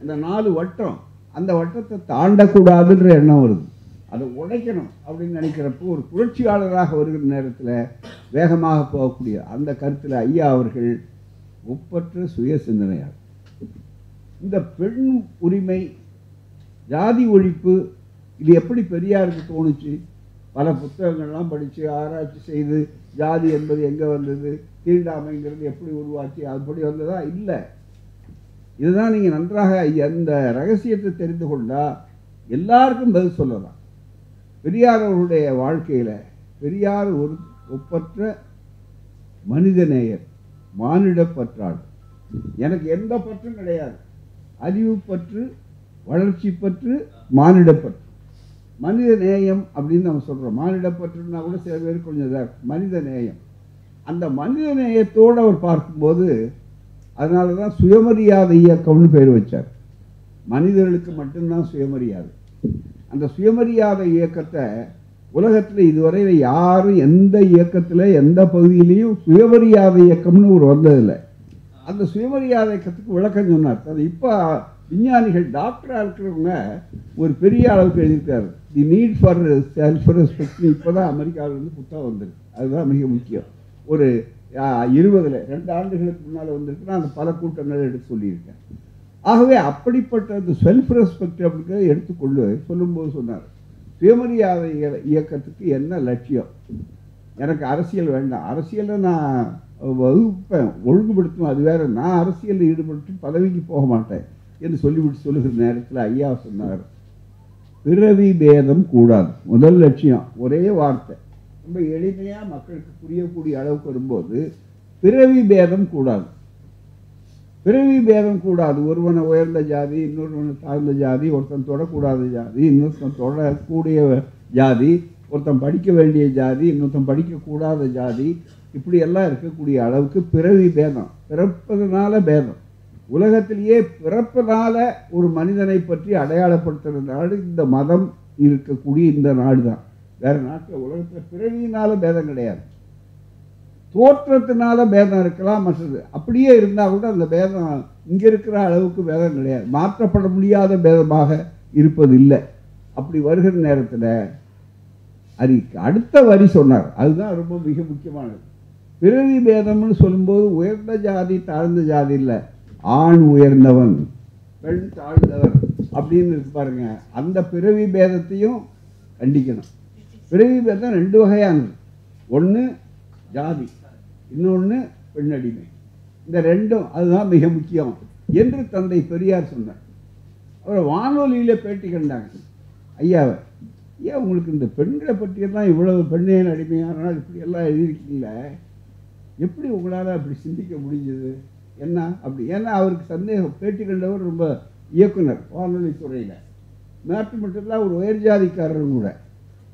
அந்த 4 வட்டம், அந்த வட்டத்தை தாண்டக்கூடாதுன்ற எண்ணம் வருது. அதை உடைக்கணும் அப்படின்னு நினைக்கிறப்போ ஒரு புரட்சியாளராக வருகிற நேரத்தில் வேகமாக போகக்கூடிய அந்த கருத்தில் ஐயா அவர்கள் ஒப்பற்ற சுய சிந்தனையாளர். இந்த பெண் உரிமை, ஜாதி ஒழிப்பு, இது எப்படி பெரியாருக்கு தோணுச்சு? பல புத்தகங்கள்லாம் படித்து ஆராய்ச்சி செய்து ஜாதி என்பது எங்கே வந்தது, தீண்டாமைங்கிறது எப்படி உருவாச்சு, அப்படி வந்ததா? இல்லை. இதுதான் நீங்கள் நன்றாக அந்த ரகசியத்தை தெரிந்து கொண்டால் எல்லாருக்கும் பதில் சொல்லலாம். பெரியார் அவருடைய வாழ்க்கையில் பெரியார் ஒரு ஒப்பற்ற மனிதநேயர், மானிடப்பற்றாளர். எனக்கு எந்த பற்றும் கிடையாது. அறிவு பற்று, வளர்ச்சி பற்று, மானிடப்பற்று. மனித நேயம் அப்படின்னு நம்ம சொல்கிறோம். மானிடப்பற்றுன்னா கூட சில பேர் கொஞ்சம் இதாக, மனித நேயம். அந்த மனித நேயத்தோடு அவர் பார்க்கும்போது அதனால தான் சுயமரியாதை இயக்கம்னு பேர் வச்சார். மனிதர்களுக்கு மட்டும்தான் சுயமரியாதை. அந்த சுயமரியாதை இயக்கத்தை உலகத்தில் இதுவரையில் யாரும் எந்த இயக்கத்தில் எந்த பகுதியிலையும் சுயமரியாதை இயக்கம்னு ஒரு வந்ததில்லை. அந்த சுயமரியாதை இயக்கத்துக்கு விளக்கம் சொன்னார். அது இப்போ விஞ்ஞானிகள் டாக்டராக இருக்கிறவங்க ஒரு பெரிய அளவுக்கு எழுதியிருக்காரு. தி நீட் ஃபார் செல்ஃப் ரெஸ்பெக்ட் இப்போ தான் அமெரிக்காவிலேருந்து புத்தகம் வந்திருக்கு. அதுதான் மிக முக்கியம். ஒரு 2 ஆண்டுகளுக்கு முன்னால் வந்திருக்குன்னா அந்த பல கூட்டங்கள் எடுத்து சொல்லியிருக்கேன். ஆகவே அப்படிப்பட்ட அந்த செல்ஃப் ரெஸ்பெக்ட் அப்படிங்கிறத எடுத்துக்கொண்டு சொல்லும்போது சொன்னார், சுயமரியாதை இயக்கத்துக்கு என்ன லட்சியம்? எனக்கு அரசியல் வேண்டாம், அரசியலை நான் வகுப்பேன், ஒழுங்குபடுத்துவேன், அது வேறு, நான் அரசியலில் ஈடுபட்டு பதவிக்கு போக மாட்டேன் என்று சொல்லிவிட்டு சொல்லுகிற நேரத்தில் ஐயா சொன்னார், பிறவி பேதம் கூடாது. முதல் லட்சியம், ஒரே வார்த்தை, ரொம்ப எளிமையாக மக்களுக்கு புரியக்கூடிய அளவுக்கு வரும்போது பிறவி பேதம் கூடாது. பிறவி பேதம் கூடாது. ஒருவனை உயர்ந்த ஜாதி, இன்னொருவனை தாழ்ந்த ஜாதி, ஒருத்தன் தொடக்கூடாத ஜாதி, இன்னொருத்தன் தொடக்கூடிய ஜாதி, ஒருத்தன் படிக்க வேண்டிய ஜாதி, இன்னொருத்தன் படிக்கக்கூடாத ஜாதி, இப்படியெல்லாம் இருக்கக்கூடிய அளவுக்கு பிறவி பேதம், பிறப்பதனால பேதம். உலகத்திலேயே பிறப்பதனால ஒரு மனிதனை பற்றி அடையாளப்படுத்துகிற நாடு இந்த மதம் இருக்கக்கூடிய இந்த நாடு தான். வேறு நாட்டில் உலகத்தில் பிறவியினால பேதம் கிடையாது. தோற்றத்தினால பேதம் இருக்கலாம், மற்றது அப்படியே இருந்தால் கூட அந்த பேதம் இங்கே இருக்கிற அளவுக்கு பேதம் கிடையாது. மாற்றப்பட முடியாத பேதமாக இருப்பது இல்லை. அப்படி வருகிற நேரத்தில் அடுத்த வரி சொன்னார், அதுதான் ரொம்ப மிக முக்கியமானது. பிறவி பேதம்னு சொல்லும்போது உயர்ந்த ஜாதி தாழ்ந்த ஜாதி இல்லை, ஆண் உயர்ந்தவன் பெண் தாழ்ந்தவன் அப்படின்னு இருக்கு பாருங்க. அந்த பிறவி பேதத்தையும் கண்டிக்கணும். பிறவி பேதம் 2 வகையானது. ஒன்று ஜாதி, இன்னொன்று பெண்ணடிமை. இந்த ரெண்டும் அதுதான் மிக முக்கியம் என்று தந்தை பெரியார் சொன்னார். அவர் வானொலியில் பேட்டி கண்டாங்க ஐயாவை. ஐயா, உங்களுக்கு இந்த பெண்களை பற்றியெல்லாம் இவ்வளவு பெண்ணேன் அடிமையானால் இப்படியெல்லாம் எழுதியிருக்கீங்களே, எப்படி உங்களால் அப்படி சிந்திக்க முடிஞ்சது என்ன அப்படி? ஏன்னா அவருக்கு சந்தேகம். பேட்டி கண்டவர் ரொம்ப இயக்குனர் வானொலி துறையில், மட்டும் இல்லை ஒரு உயர் ஜாதிக்காரரும் கூட.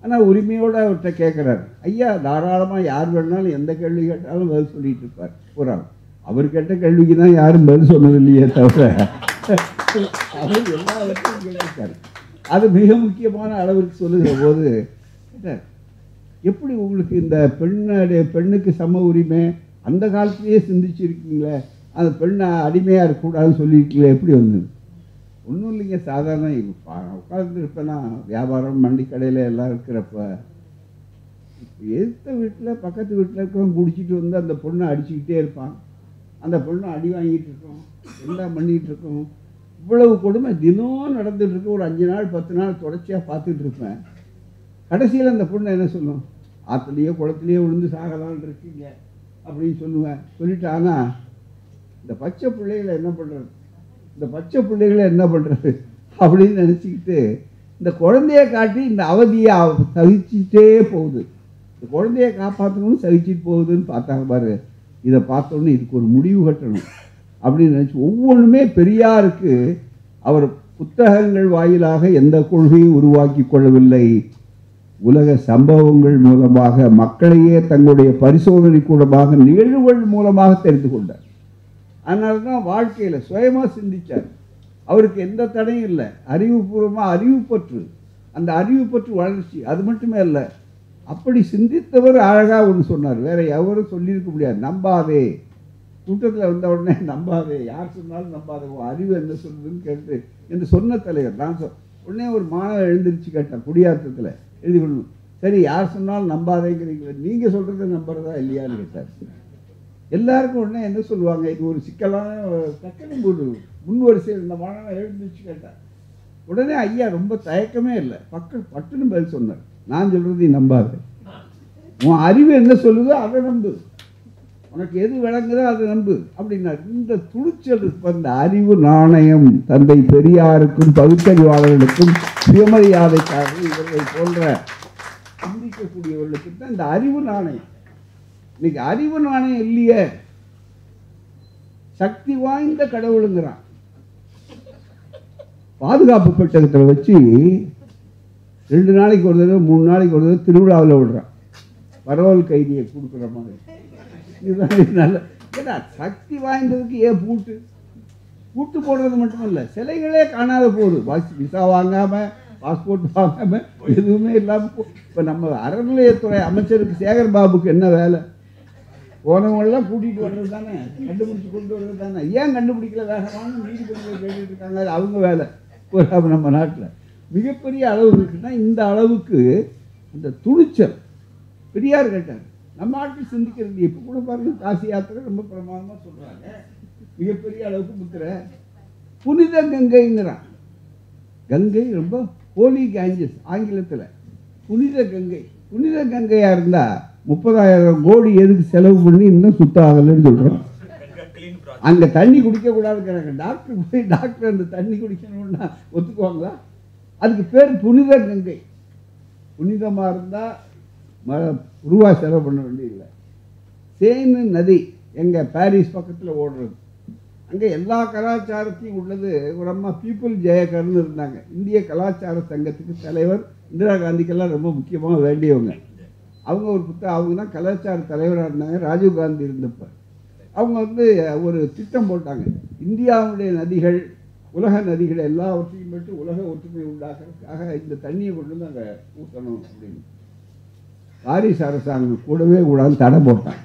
ஆனால் உரிமையோடு அவர்கிட்ட கேட்குறாரு. ஐயா தாராளமாக யார் வேணாலும் எந்த கேள்வி கேட்டாலும் பதில் சொல்லிகிட்டு இருப்பார் பூராம். அவர் கேட்ட கேள்விக்கு தான் யாரும் பதில் சொன்னது இல்லையே தவிர அவர் எல்லாவற்றையும் கேட்டிருக்காரு. அது மிக முக்கியமான அளவிற்கு சொல்லுகிற போது கேட்டார், எப்படி உங்களுக்கு இந்த பெண்ணுக்கு சம உரிமை அந்த காலத்திலேயே சிந்திச்சிருக்கீங்களே, அந்த பெண்ணை அடிமையாக இருக்கக்கூடாதுன்னு சொல்லியிருக்கீங்களே, எப்படி வந்தது? ஒன்றும் இல்லைங்க, சாதாரண உட்காந்துருப்பேன்னா வியாபாரம் மண்டி கடையில் எல்லாம் இருக்கிறப்ப எதிர்த்த வீட்டில் பக்கத்து வீட்டில் இருக்கிறவங்க குடிச்சிட்டு வந்து அந்த பொண்ணை அடிச்சுக்கிட்டே இருப்பான், அந்த பொண்ணை அடி வாங்கிட்டு இருக்கோம், எல்லாம் பண்ணிக்கிட்டு இருக்கோம். இவ்வளவு கொடுமை தினம் நடந்துட்டு இருக்கு. ஒரு 5 நாள் 10 நாள் தொடர்ச்சியாக பார்த்துட்டு இருப்பேன். கடைசியில் அந்த பொண்ணை என்ன சொல்லும், ஆற்றுலையோ குளத்துலையோ விழுந்து சாகலான்னு இருக்கீங்க அப்படின்னு சொல்லுவேன். சொல்லிட்டு ஆனால் இந்த பச்சை பிள்ளைகளை என்ன பண்ணுறது, இந்த பச்சை பிள்ளைகளை என்ன பண்ணுறது அப்படின்னு நினச்சிக்கிட்டு இந்த குழந்தைய காட்டி இந்த அவதியை சகிச்சுட்டே போகுது. இந்த குழந்தைய காப்பாற்றணும்னு சகிச்சுட்டு போகுதுன்னு பார்த்தாங்க பாரு. இதை பார்த்தோன்னே இதுக்கு ஒரு முடிவு கட்டணும் அப்படின்னு நினச்சி ஒவ்வொன்றுமே பெரியாருக்கு அவர் புத்தகங்கள் வாயிலாக எந்த கொள்கையும் உருவாக்கி கொள்ளவில்லை. உலக சம்பவங்கள் மூலமாக மக்களையே தங்களுடைய பரிசோதனை கூடமாக நிகழ்வுகள் மூலமாக தெரிந்து கொண்டார். அதனால தான் வாழ்க்கையில் சுயமாக சிந்தித்தார். அவருக்கு எந்த தடையும் இல்லை. அறிவுபூர்வமாக அறிவுப்பற்று, அந்த அறிவுப்பற்று வளர்ச்சி, அது மட்டுமே இல்லை. அப்படி சிந்தித்தவர் அழகாக ஒன்று சொன்னார், வேற எவரும் சொல்லியிருக்க முடியாது. நம்பாதே, கூட்டத்தில் வந்த உடனே நம்பாதே, யார் சொன்னாலும் நம்பாதே, அறிவு என்ன சொல்லுதுன்னு கேட்டு என்று சொன்ன தலைவர். நான் உடனே ஒரு மாணவர் எழுந்திரிச்சு கேட்டேன் குடியாத்தத்தில் எழுதி கொள்ளணும். சரி, யார் சொன்னாலும் நம்பாதேங்கிறீங்களே, நீங்கள் சொல்கிறத நம்புறதா இல்லையான்னு கேட்டார். எல்லாருக்கும் உடனே என்ன சொல்லுவாங்க, இது ஒரு சிக்கலான டக்குனு ஒரு முன்வரிசையில் இந்த மாணவன் எழுந்திரிச்சு கேட்டார். உடனே ஐயா ரொம்ப தயக்கமே இல்லை, பட்டுன்னு பதில் சொன்னார், நான் சொல்கிறது நீ நம்பாது, உன் அறிவு என்ன சொல்லுதோ அதை நம்பு, உனக்கு எது விளங்குதோ அதை நம்பு அப்படின்னார். இந்த துணிச்சல் இந்த அறிவு நாணயம் தந்தை பெரியாருக்கும் பகுத்தறிவாளர்களுக்கும் சுயமரியாதைக்காரர்கள் இவர்களை போன்ற சிந்திக்கக்கூடியவர்களுக்கு தான் இந்த அறிவு நாணயம். இன்னைக்கு அறிவு நாணயம் இல்லையே, சக்தி வாய்ந்த கடவுளுங்கிறான். பாதுகாப்பு பெட்டகத்தில் வச்சு 2 நாளைக்கு ஒரு தடவை 3 நாளைக்கு ஒரு தடவை திருவிழாவில் விடுறான், பரவல் கைதியை கொடுக்குற மாதிரி. இதுதான் நல்ல ஏன்னா சக்தி வாய்ந்ததுக்கு ஏன் பூட்டு பூட்டு போடுறது மட்டுமல்ல, சிலைகளே காணாத போகுது. விசா வாங்காமல், பாஸ்போர்ட் வாங்காமல், எதுவுமே இல்லாமல் இப்போ நம்ம அறநிலையத்துறை அமைச்சருக்கு சேகர் பாபுக்கு என்ன வேலை? போனவங்களாம் கூட்டிகிட்டு வர்றது தானே, கண்டுபிடிச்சி கொண்டு வர்றது தானே. ஏன் கண்டுபிடிக்கல வேகமான நீதிபதிகளை கேட்டுட்டு இருக்காங்க, அது அவங்க வேலை. நம்ம நாட்டில் மிகப்பெரிய அளவு இருக்குன்னா இந்த அளவுக்கு அந்த துணிச்சல். பெரியார் கேட்டார், நம்ம நாட்டில் சிந்திக்கிறது. இப்போ கூட பாருங்க, காசி யாத்திரை ரொம்ப பிரமாதமாக சொல்கிறாங்க, மிகப்பெரிய அளவுக்கு முத்திரை. புனித கங்கைங்கிறான். கங்கை ரொம்ப ஹோலி கேஞ்சஸ் ஆங்கிலத்தில், புனித கங்கை. புனித கங்கையாக இருந்தால் 30,000 கோடி எதுக்கு செலவு பண்ணி இன்னும் சுத்தம் ஆகலைன்னு சொல்கிறோம். அங்கே தண்ணி குடிக்கக்கூடாதுங்கிறாங்க. டாக்டர் போய் டாக்டர் அந்த தண்ணி குடிக்கணும்னா ஒத்துக்குவாங்களா? அதுக்கு பேர் புனித கங்கை. புனிதமாக இருந்தால் ரூபா செலவு பண்ண வேண்டியதில்லை. சேனு நதி எங்கள் பாரிஸ் பக்கத்தில் ஓடுறது. அங்கே எல்லா கலாச்சாரத்தையும் உள்ளது. ஒரு அம்மா பீப்புள் ஜெயகர்னு இருந்தாங்க, இந்திய கலாச்சார சங்கத்துக்கு தலைவர். இந்திரா காந்திக்கெல்லாம் ரொம்ப முக்கியமாக வேண்டியவங்க. அவங்க ஒரு அவங்க தான் கலாச்சார தலைவராக இருந்தாங்க ராஜீவ்காந்தி இருந்தப்போ. அவங்க ஒரு திட்டம் போட்டாங்க, இந்தியாவுடைய நதிகள், உலக நதிகள் எல்லாவற்றையும் விட்டு உலக ஒற்றுமை உண்டாக்குறதுக்காக இந்த தண்ணியை கொண்டு வந்து அங்கே ஊற்றணும் அப்படின்னு. பாரிஸ் அரசாங்கம் கூடவே கூடாது தடை போட்டாங்க.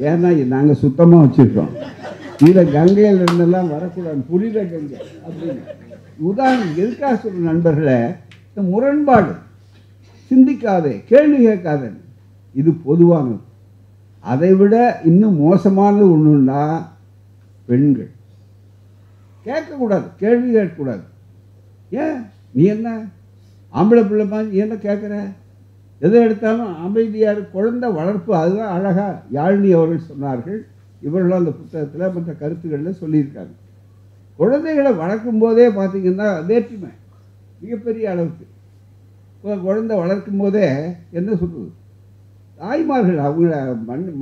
ஏன்னா நாங்கள் சுத்தமாக வச்சுருக்கோம், இதில் கங்கையில் இருந்தெல்லாம் வரக்கூடாது, புனித கங்கை அப்படின்னு. உதாரணம் எதுக்காக சொல்ற நண்பர்களே, இந்த முரண்பாடு, சிந்திக்காதே, கேள்வி கேட்காதே, இது பொதுவானது. அதை விட இன்னும் மோசமானது ஒன்றுன்னா பெண்கள். கேட்கக்கூடாது, கேள்வி கேட்கக்கூடாது. ஏன் நீ என்ன ஆம்பளை பிள்ளை மாதிரி என்ன கேட்குற? எதை எடுத்தாலும் அமைதியாக குழந்தை வளர்ப்பு, அதுதான் அழகாக யாழினி அவர்கள் சொன்னார்கள். இவர்களும் அந்த புத்தகத்தில் மற்ற கருத்துக்களில் சொல்லியிருக்காங்க. குழந்தைகளை வளர்க்கும் போதே பார்த்திங்கன்னா வேற்றுமை மிகப்பெரிய அளவுக்கு. இப்போ குழந்தை வளர்க்கும் போதே என்ன சொல்கிறது, தாய்மார்கள் அவங்கள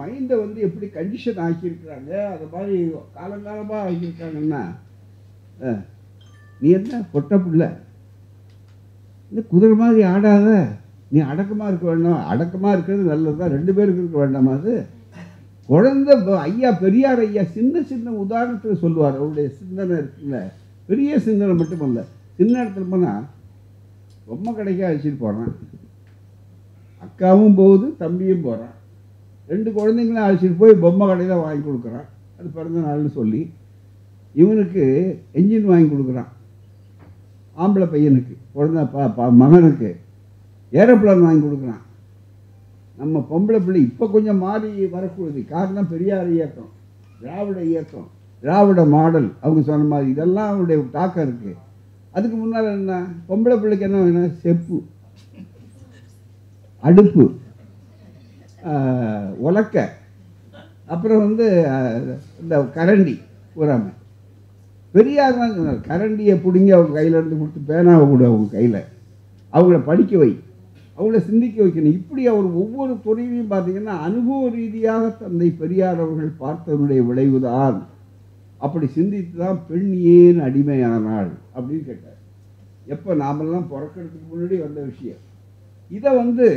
மைண்டை எப்படி கண்டிஷன் ஆக்கியிருக்கிறாங்க, அது மாதிரி காலங்காலமாக ஆக்கியிருக்காங்கன்னா, நீ என்ன பொட்ட பிள்ளை, இந்த குதிரை மாதிரி ஆடாத, நீ அடக்கமாக இருக்க வேண்டாம். அடக்கமாக இருக்கிறது நல்லது தான், 2 பேருக்கு இருக்க வேண்டாமா? அது குழந்தை ஐயா பெரியார் ஐயா சின்ன சின்ன உதாரணத்தில் சொல்லுவார். அவருடைய சிந்தனை இருக்குல்ல, பெரிய சிந்தனை மட்டுமல்ல. சின்ன இடத்துல போனால் பொம்மை கடைக்காக அழைச்சிட்டு போகிறான், அக்காவும் போகுது தம்பியும் போகிறான். 2 குழந்தைங்களும் அழைச்சிட்டு போய் பொம்மை கடையில் வாங்கி கொடுக்குறான். அது பிறந்த நாள்னு சொல்லி இவனுக்கு என்ஜின் வாங்கி கொடுக்குறான், ஆம்பளை பையனுக்கு, குழந்தை மகனுக்கு ஏரோப்ளான் வாங்கி கொடுக்குறான். நம்ம பொம்பளை பிள்ளை இப்போ கொஞ்சம் மாறி வரக்கூடாது. காரணம் பெரியார் இயக்கம், திராவிட இயக்கம், திராவிட மாடல். அவங்க சொன்ன மாதிரி இதெல்லாம் அவருடைய தாக்கம் இருக்குது. அதுக்கு முன்னால் என்ன, பொம்பளை பிள்ளைக்கு என்ன வேணும்? செப்பு, அடுப்பு, உலக்க, அப்புறம் இந்த கரண்டி பூராமல். பெரியார் தான் சொன்னார், கரண்டியை பிடுங்கி அவங்க கையில் இருந்து கொடுத்து பேனாவை கொடு அவங்க கையில், அவங்கள படிக்க வை, அவங்கள சிந்திக்க வைக்கணும். இப்படி அவர் ஒவ்வொரு துறையிலையும் பார்த்தீங்கன்னா அனுபவ ரீதியாக தந்தை பெரியார் அவர்கள் பார்த்ததனுடைய விளைவுதான். அப்படி சிந்தித்து தான் பெண் ஏன் அடிமையானாள் அப்படின்னு கேட்டார். எப்போ நாமெல்லாம் பிறக்கிறதுக்கு முன்னாடி வந்த விஷயம். இதை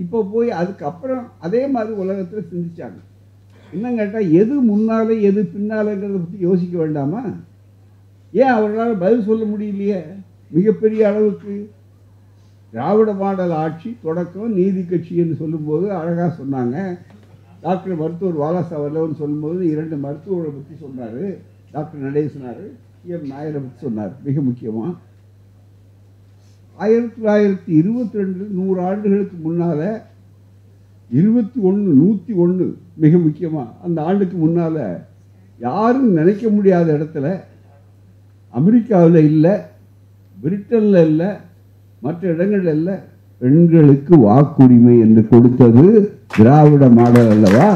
இப்போ போய் அதுக்கப்புறம் அதே மாதிரி உலகத்தில் சிந்திச்சாங்க. இன்னும் கேட்டால் எது முன்னாலே எது பின்னாலேங்கிறத பற்றி யோசிக்க வேண்டாமா? ஏன் அவர்களால் பதில் சொல்ல முடியலையே? மிகப்பெரிய அளவுக்கு திராவிட மாடல் ஆட்சி தொடக்கம் நீதி கட்சின்னு சொல்லும்போது அழகாக சொன்னாங்க. டாக்டர் மருத்துவர் வாலாசா வல்லவன் சொல்லும்போது 2 மருத்துவரை பற்றி சொன்னார். டாக்டர் நடேசனார், எம் நாயரை பற்றி சொன்னார். மிக முக்கியமாக 1922 100 ஆண்டுகளுக்கு முன்னால் 101 மிக முக்கியமாக அந்த ஆண்டுக்கு முன்னால் யாரும் நினைக்க முடியாத இடத்துல, அமெரிக்காவில் இல்லை, பிரிட்டனில் இல்லை, மற்ற இடங்கள் இல்லை, பெண்களுக்கு வாக்குரிமை என்று கொடுத்தது திராவிட மாடல் அல்லவா?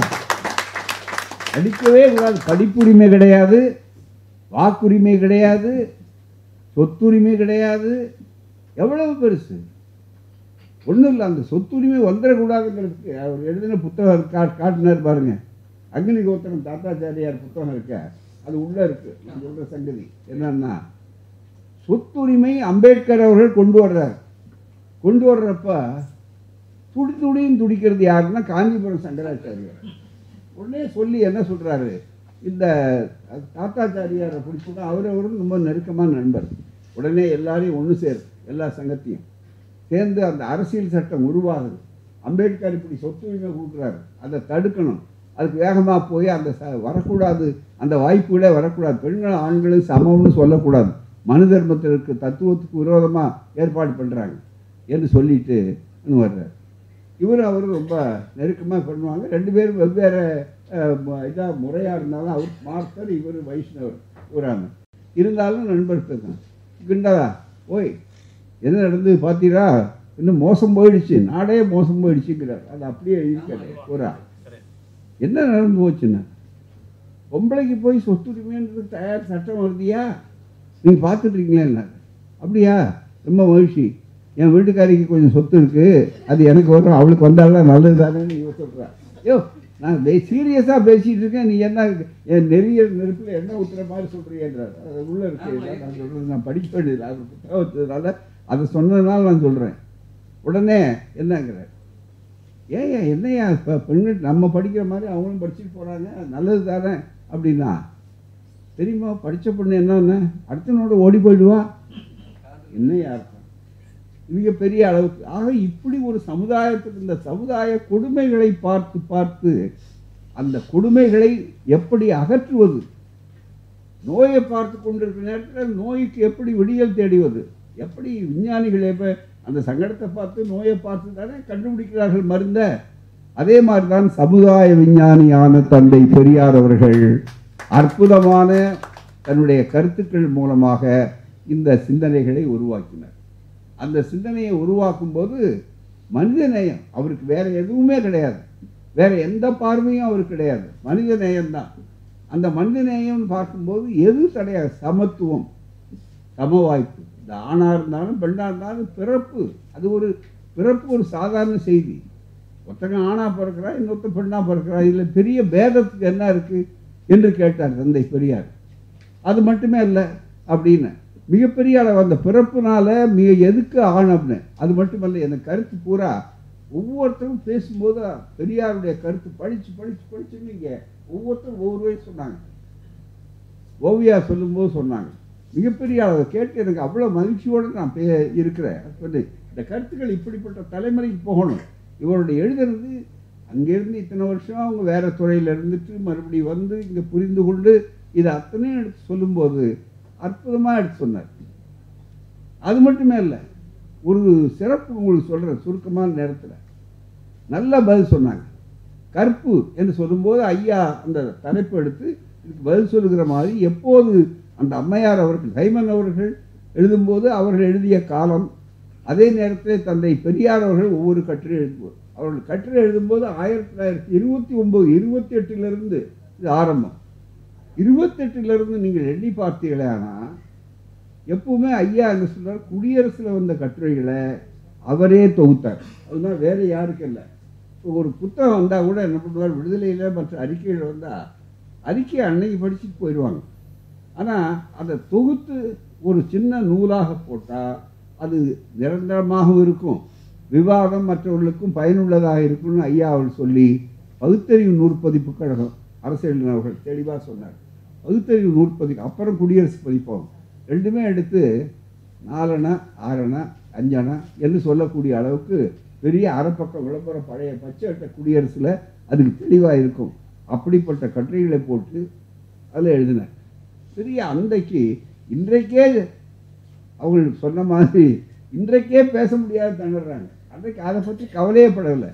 அடிக்கவே கூடாது. படிப்புரிமை கிடையாது, வாக்குரிமை கிடையாது, சொத்துரிமை கிடையாது. எவ்வளவு பெருசு! ஒன்றும் இல்லை, அந்த சொத்துரிமை வந்துடக்கூடாதுங்கிறதுக்கு அவர் எழுதின புத்தகம் காட்டினார் பாருங்க. அக்னி கோத்திரம் தாத்தாச்சாரியார் புத்தகம் இருக்க, அது உள்ளே இருக்குது. நான் சொல்கிற சங்கதி என்னன்னா, சொத்துரிமை அம்பேத்கர் அவர்கள் கொண்டு வர்றார். கொண்டு வர்றப்ப துடியும் துடிக்கிறது யாருன்னா காஞ்சிபுரம் சங்கராச்சாரியார். உடனே சொல்லி என்ன சொல்கிறாரு, இந்த தாத்தாச்சாரியாரை பிடிச்சிட்டு அவரும் ரொம்ப நெருக்கமான நண்பர். உடனே எல்லாரையும் ஒன்று சேரும், எல்லா சங்கத்தையும் சேர்ந்து அந்த அரசியல் சட்டம் உருவாகுது. அம்பேத்கர் இப்படி சொத்து உரிமை கொடுக்குறாரு, அதை தடுக்கணும், அதுக்கு வேகமாக போய் அந்த வரக்கூடாது, அந்த வாய்ப்புகளே வரக்கூடாது, பெண்கள் ஆண்களும் சமம்னு சொல்லக்கூடாது, மனு தர்மத்திற்கு தத்துவத்துக்கு விரோதமாக ஏற்பாடு பண்ணுறாங்க என்று சொல்லிட்டு வர்றார். இவரும் அவரும் ரொம்ப நெருக்கமாக பண்ணுவாங்க. ரெண்டு பேரும் வெவ்வேறு இதாக முறையாக இருந்தாலும் அவர் மாஸ்டர், இவர் வைஷ்ணவர் ஊரான இருந்தாலும் நண்பர்கள் தான். கிண்டதா ஓய் என்ன நடந்து பார்த்தீரா, இன்னும் மோசம் போயிடுச்சு, நாடே மோசம் போயிடுச்சுங்கிறார். அது அப்படியே இருக்கிறது ஊரா. என்ன நடந்து போச்சுன்னா, பொம்பளைக்கு போய் சொத்துரிமைன்றது தயார் சட்டம் வருதியா, நீங்கள் பார்த்துட்டு இருக்கீங்களா? அப்படியா, ரொம்ப மகிழ்ச்சி, என் வீட்டுக்காரிக்கு கொஞ்சம் சொத்து இருக்குது, அது எனக்கு வரும், அவளுக்கு வந்தாலும் நல்லது தானேன்னு இவன் சொல்கிறான். ஐயோ நான் சீரியஸாக பேசிகிட்டு இருக்கேன், நீ என்ன என் நெருப்பில் என்ன ஊற்றுற மாதிரி சொல்கிறீங்கன்றார். அது உள்ளே இருக்கு, நான் சொல்கிறது நான் படிக்க வேண்டியதில்லை, அது புத்தகத்தினால அதை சொன்னதுனால நான் சொல்கிறேன். உடனே என்னங்கிறார், ஏன் என்னையா இப்போ பெண்கள் நம்ம படிக்கிற மாதிரி அவங்களும் படிச்சுட்டு போகிறாங்க, நல்லது தானே அப்படின்னா, தெரியுமா படித்த பொண்ணு என்னன்னு அடுத்தனோட ஓடி போயிடுவா, என்னையா அர்த்தம் மிக பெரிய அளவுக்கு. ஆக இப்படி ஒரு சமுதாயத்தில் இந்த சமுதாய கொடுமைகளை பார்த்து பார்த்து அந்த கொடுமைகளை எப்படி அகற்றுவது, நோயை பார்த்து கொண்டிருக்கிற நேரத்தில் நோய்க்கு எப்படி விடியல் தேடுவது, எப்படி விஞ்ஞானிகள் எப்போ அந்த சங்கடத்தை பார்த்து நோயை பார்த்து தானே கண்டுபிடிக்கிறார்கள் மருந்த. அதே மாதிரி தான் சமுதாய விஞ்ஞானியான தந்தை பெரியார் அவர்கள் அற்புதமான தன்னுடைய கருத்துக்கள் மூலமாக இந்த சிந்தனைகளை உருவாக்கினார். அந்த சிந்தனையை உருவாக்கும் போது மனித நேயம் அவருக்கு வேற எதுவுமே கிடையாது, வேற எந்த பார்வையும் அவருக்கு கிடையாது, மனித நேயம்தான். அந்த மனித நேயம்னு பார்க்கும்போது எது கிடையாது, சமத்துவம், சம வாய்ப்பு. இந்த ஆணாக இருந்தாலும் பெண்ணாக இருந்தாலும் பிறப்பு, அது ஒரு பிறப்பு ஒரு சாதாரண செய்தி. ஒருத்தங்க ஆணாக பிறக்கிறா, இன்னொருத்த பெண்ணாக பிறக்கிறா, இதில் பெரிய பேதத்துக்கு என்ன இருக்குது என்று கேட்டார் தந்தை பெரியார். அது மட்டுமே இல்லை அப்படின்னு மிகப்பெரிய அளவு அந்த பிறப்புனால எதுக்கு ஆண் அப்படின்னு அது மட்டுமல்ல. எனக்கு கருத்து பூரா ஒவ்வொருத்தரும் பேசும்போது பெரியாருடைய கருத்து படித்து படித்து படித்து நீங்கள் ஒவ்வொருத்தரும் ஒவ்வொரு வயசு சொன்னாங்க. ஓவியா சொல்லும்போது சொன்னாங்க, மிகப்பெரிய அளவு கேட்டு எனக்கு அவ்வளோ மகிழ்ச்சியோடு நான் இருக்கிறேன். இந்த கருத்துக்கள் இப்படிப்பட்ட தலைமுறைக்கு போகணும். இவருடைய எழுதுறது அங்கேருந்து இத்தனை வருஷம் அவங்க வேறு துறையில் இருந்துட்டு மறுபடியும் வந்து இங்கே புரிந்து கொண்டு இதை அத்தனையும் எடுத்து சொல்லும்போது அற்புதமாக எடுத்து சொன்னார். அது மட்டுமே இல்லை, ஒரு சிறப்பு உங்களுக்கு சொல்கிறேன் சுருக்கமான நேரத்தில். நல்ல பதில் சொன்னாங்க. கற்பு என்று சொல்லும்போது ஐயா அந்த தலைப்பு எடுத்து இதுக்கு பதில் சொல்லுகிற மாதிரி எப்போது அந்த அம்மையார் அவர்கள் சைமன் அவர்கள் எழுதும்போது அவர்கள் எழுதிய காலம், அதே நேரத்தில் தந்தை பெரியார் அவர்கள் ஒவ்வொரு கட்டுரை எழுதுவோம். அவர்கள் கட்டுரை எழுதும்போது 1929 28 இது ஆரம்பம். 28 நீங்கள் எண்ணி பார்த்தீங்களே. ஆனால் எப்பவுமே ஐயா என்ன சொல்றார், குடியரசில் வந்த கட்டுரைகளை அவரே தொகுத்தார். அதுதான் வேறு யாருக்கு இல்லை. ஒரு புத்தகம் வந்தால் கூட என்ன பண்ணுவார், விடுதலையில் மற்ற அறிக்கைகள் வந்தால் அறிக்கையை அன்னைக்கு படிச்சுட்டு போயிடுவாங்க. ஆனால் அதை தொகுத்து ஒரு சின்ன நூலாக போட்டால் அது நிரந்தரமாகவும் இருக்கும், விவாதம் மற்றவர்களுக்கும் பயனுள்ளதாக இருக்கும்னு ஐயா அவர்கள் சொல்லி பகுத்தறிவு நூற்பதிப்பு கழகம் அரசியல் அவர்கள் தெளிவாக சொன்னார். பகுத்தறிவு நூற்பதிப்பு அப்புறம் குடியரசு பதிப்போம் ரெண்டுமே எடுத்து 4 அணா 6 அணா 5 அணா என்று சொல்லக்கூடிய அளவுக்கு பெரிய அரைப்பக்க விளம்பரம் பழைய பச்சை அட்டை குடியரசில் அதுக்கு தெளிவாக இருக்கும். அப்படிப்பட்ட கட்டுரைகளை போட்டு அதில் எழுதினார். பெரிய அன்றைக்கு இன்றைக்கே அவங்களுக்கு சொன்ன மாதிரி இன்றைக்கே பேச முடியாது தண்டுறாங்க. அன்றைக்கு அதை பற்றி கவலையே படவில்லை.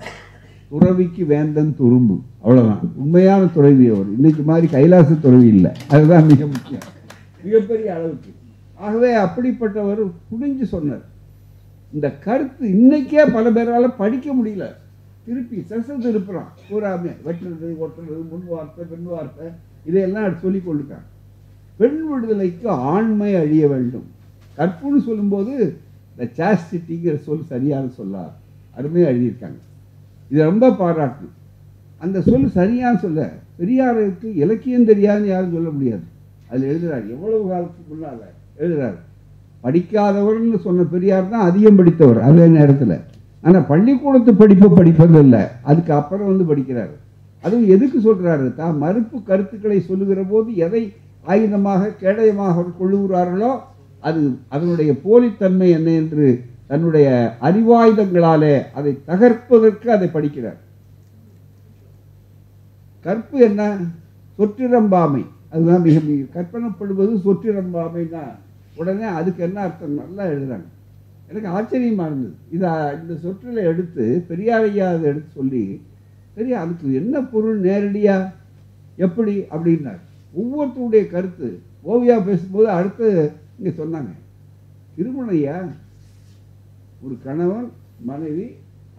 துறவிக்கு வேந்தன் துரும்பு, அவ்வளோதான் உண்மையான துறவி அவர். இன்னைக்கு மாதிரி கைலாச துறவி இல்லை, அதுதான் மிக முக்கியம், மிகப்பெரிய அளவுக்கு. ஆகவே அப்படிப்பட்டவர் புரிஞ்சு சொன்னார். இந்த கருத்து இன்னைக்கே பல பேரால் படிக்க முடியல, திருப்பி திருப்புறான் பூராமே, வெட்டுறது ஒட்டுறது, முன் வார்த்தை பெண் வார்த்தை இதையெல்லாம் சொல்லி கொள்ளுக்கான். பெண் விடுதலைக்கு ஆண்மை அழிய வேண்டும். கற்புன்னு சொல்லும்போது இந்த சாஸ்டிட்டிங்கிற சொல் சரியான சொல்லார், அருமையாக எழுதியிருக்காங்க. இது ரொம்ப பாராட்டு. அந்த சொல் சரியான சொல்ல பெரியாருக்கு இலக்கியம் தெரியாதுன்னு யாரும் சொல்ல முடியாது. அதில் எழுதுறாரு, எவ்வளவு காலத்துக்கு முன்னால் எழுதுறாரு. படிக்காதவர்னு சொன்ன பெரியார் தான் அதிகம் படித்தவர் அதே நேரத்தில். ஆனால் பள்ளிக்கூடத்து படிப்பை படிப்பது இல்லை, அதுக்கு அப்புறம் வந்து படிக்கிறார். அதுவும் எதுக்கு சொல்றாரு? தான் மறுப்பு கருத்துக்களை சொல்லுகிற போது எதை ஆயுதமாக கேடயமாக கொள்ளுகிறார்களோ அது அதனுடைய போலித்தன்மை என்ன என்று தன்னுடைய அறிவாயுதங்களாலே அதை தகர்ப்பதற்கு அதை படிக்கிறார். கற்பு என்ன? சொற்றிரம்பாமை. அதுதான் மிக மிக கற்பனைப்படுவது சொற்றிரம்பாமைன்னா உடனே அதுக்கு என்ன அர்த்தம் நல்லா எழுதுறாங்க. எனக்கு ஆச்சரியமா இருந்தது. இந்த சொற்றில எடுத்து பெரியாரையா அதை எடுத்து சொல்லி சரி அதுக்கு என்ன பொருள் நேரடியா எப்படி அப்படின்னார். ஒவ்வொருத்தருடைய கருத்து ஓவியா பேசும்போது அடுத்து இங்கே சொன்னாங்க, திருமணையா ஒரு கணவன் மனைவி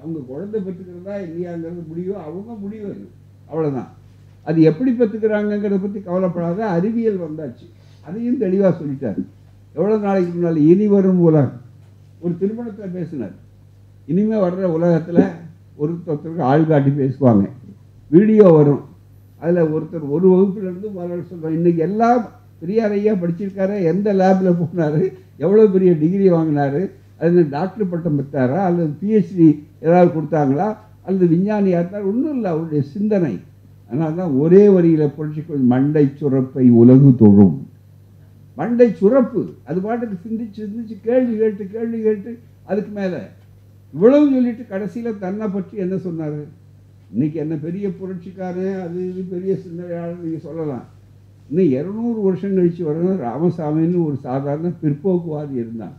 அவங்க குழந்தை பெற்றுக்கிறதா இல்லையாங்கிறது முடிவு அவங்க முடிவு, அவ்வளோதான். அது எப்படி பெற்றுக்கிறாங்கிறத பற்றி கவலைப்படாத, அறிவியல் வந்தாச்சு, அதையும் தெளிவாக சொல்லிட்டார். எவ்வளோ நாளைக்கு முன்னால் இனி வரும் உலகம் ஒரு திருமணத்தில் பேசினார். இனிமேல் வர்ற உலகத்தில் ஒருத்தருக்கு ஆள் காட்டி பேசுவாங்க, வீடியோ வரும், அதில் ஒருத்தர் ஒரு வகுப்பிலேருந்து வர சொல்கிறோம். இன்றைக்கி எல்லாம் பெரியார் ஐயா படிச்சிருக்காரு, எந்த லேபில் போனார், எவ்வளோ பெரிய டிகிரி வாங்கினார், அது டாக்டர் பட்டம் பெற்றாரா அல்லது பிஹெச்டி ஏதாவது கொடுத்தாங்களா அல்லது விஞ்ஞானியாக இருந்தால் ஒன்றும் இல்லை, அவருடைய சிந்தனை. அதனால தான் ஒரே வரியில் புரட்சிக்கொள் மண்டை சுரப்பை உலகு தொழும். மண்டை சுரப்பு அது பாட்டுக்கு சிந்திச்சு சிந்திச்சு கேள்வி கேட்டு அதுக்கு மேலே இவ்வளவு சொல்லிட்டு கடைசியில் தன்னை பற்றி என்ன சொன்னார்? இன்னைக்கு என்ன பெரிய புரட்சிக்காரன் அது இது பெரிய சிந்தனையாளர் நீங்கள் சொல்லலாம். இன்னும் 200 வருஷம் கழித்து வரணும் ராமசாமின்னு ஒரு சாதாரண பிற்போக்குவாதி இருந்தான்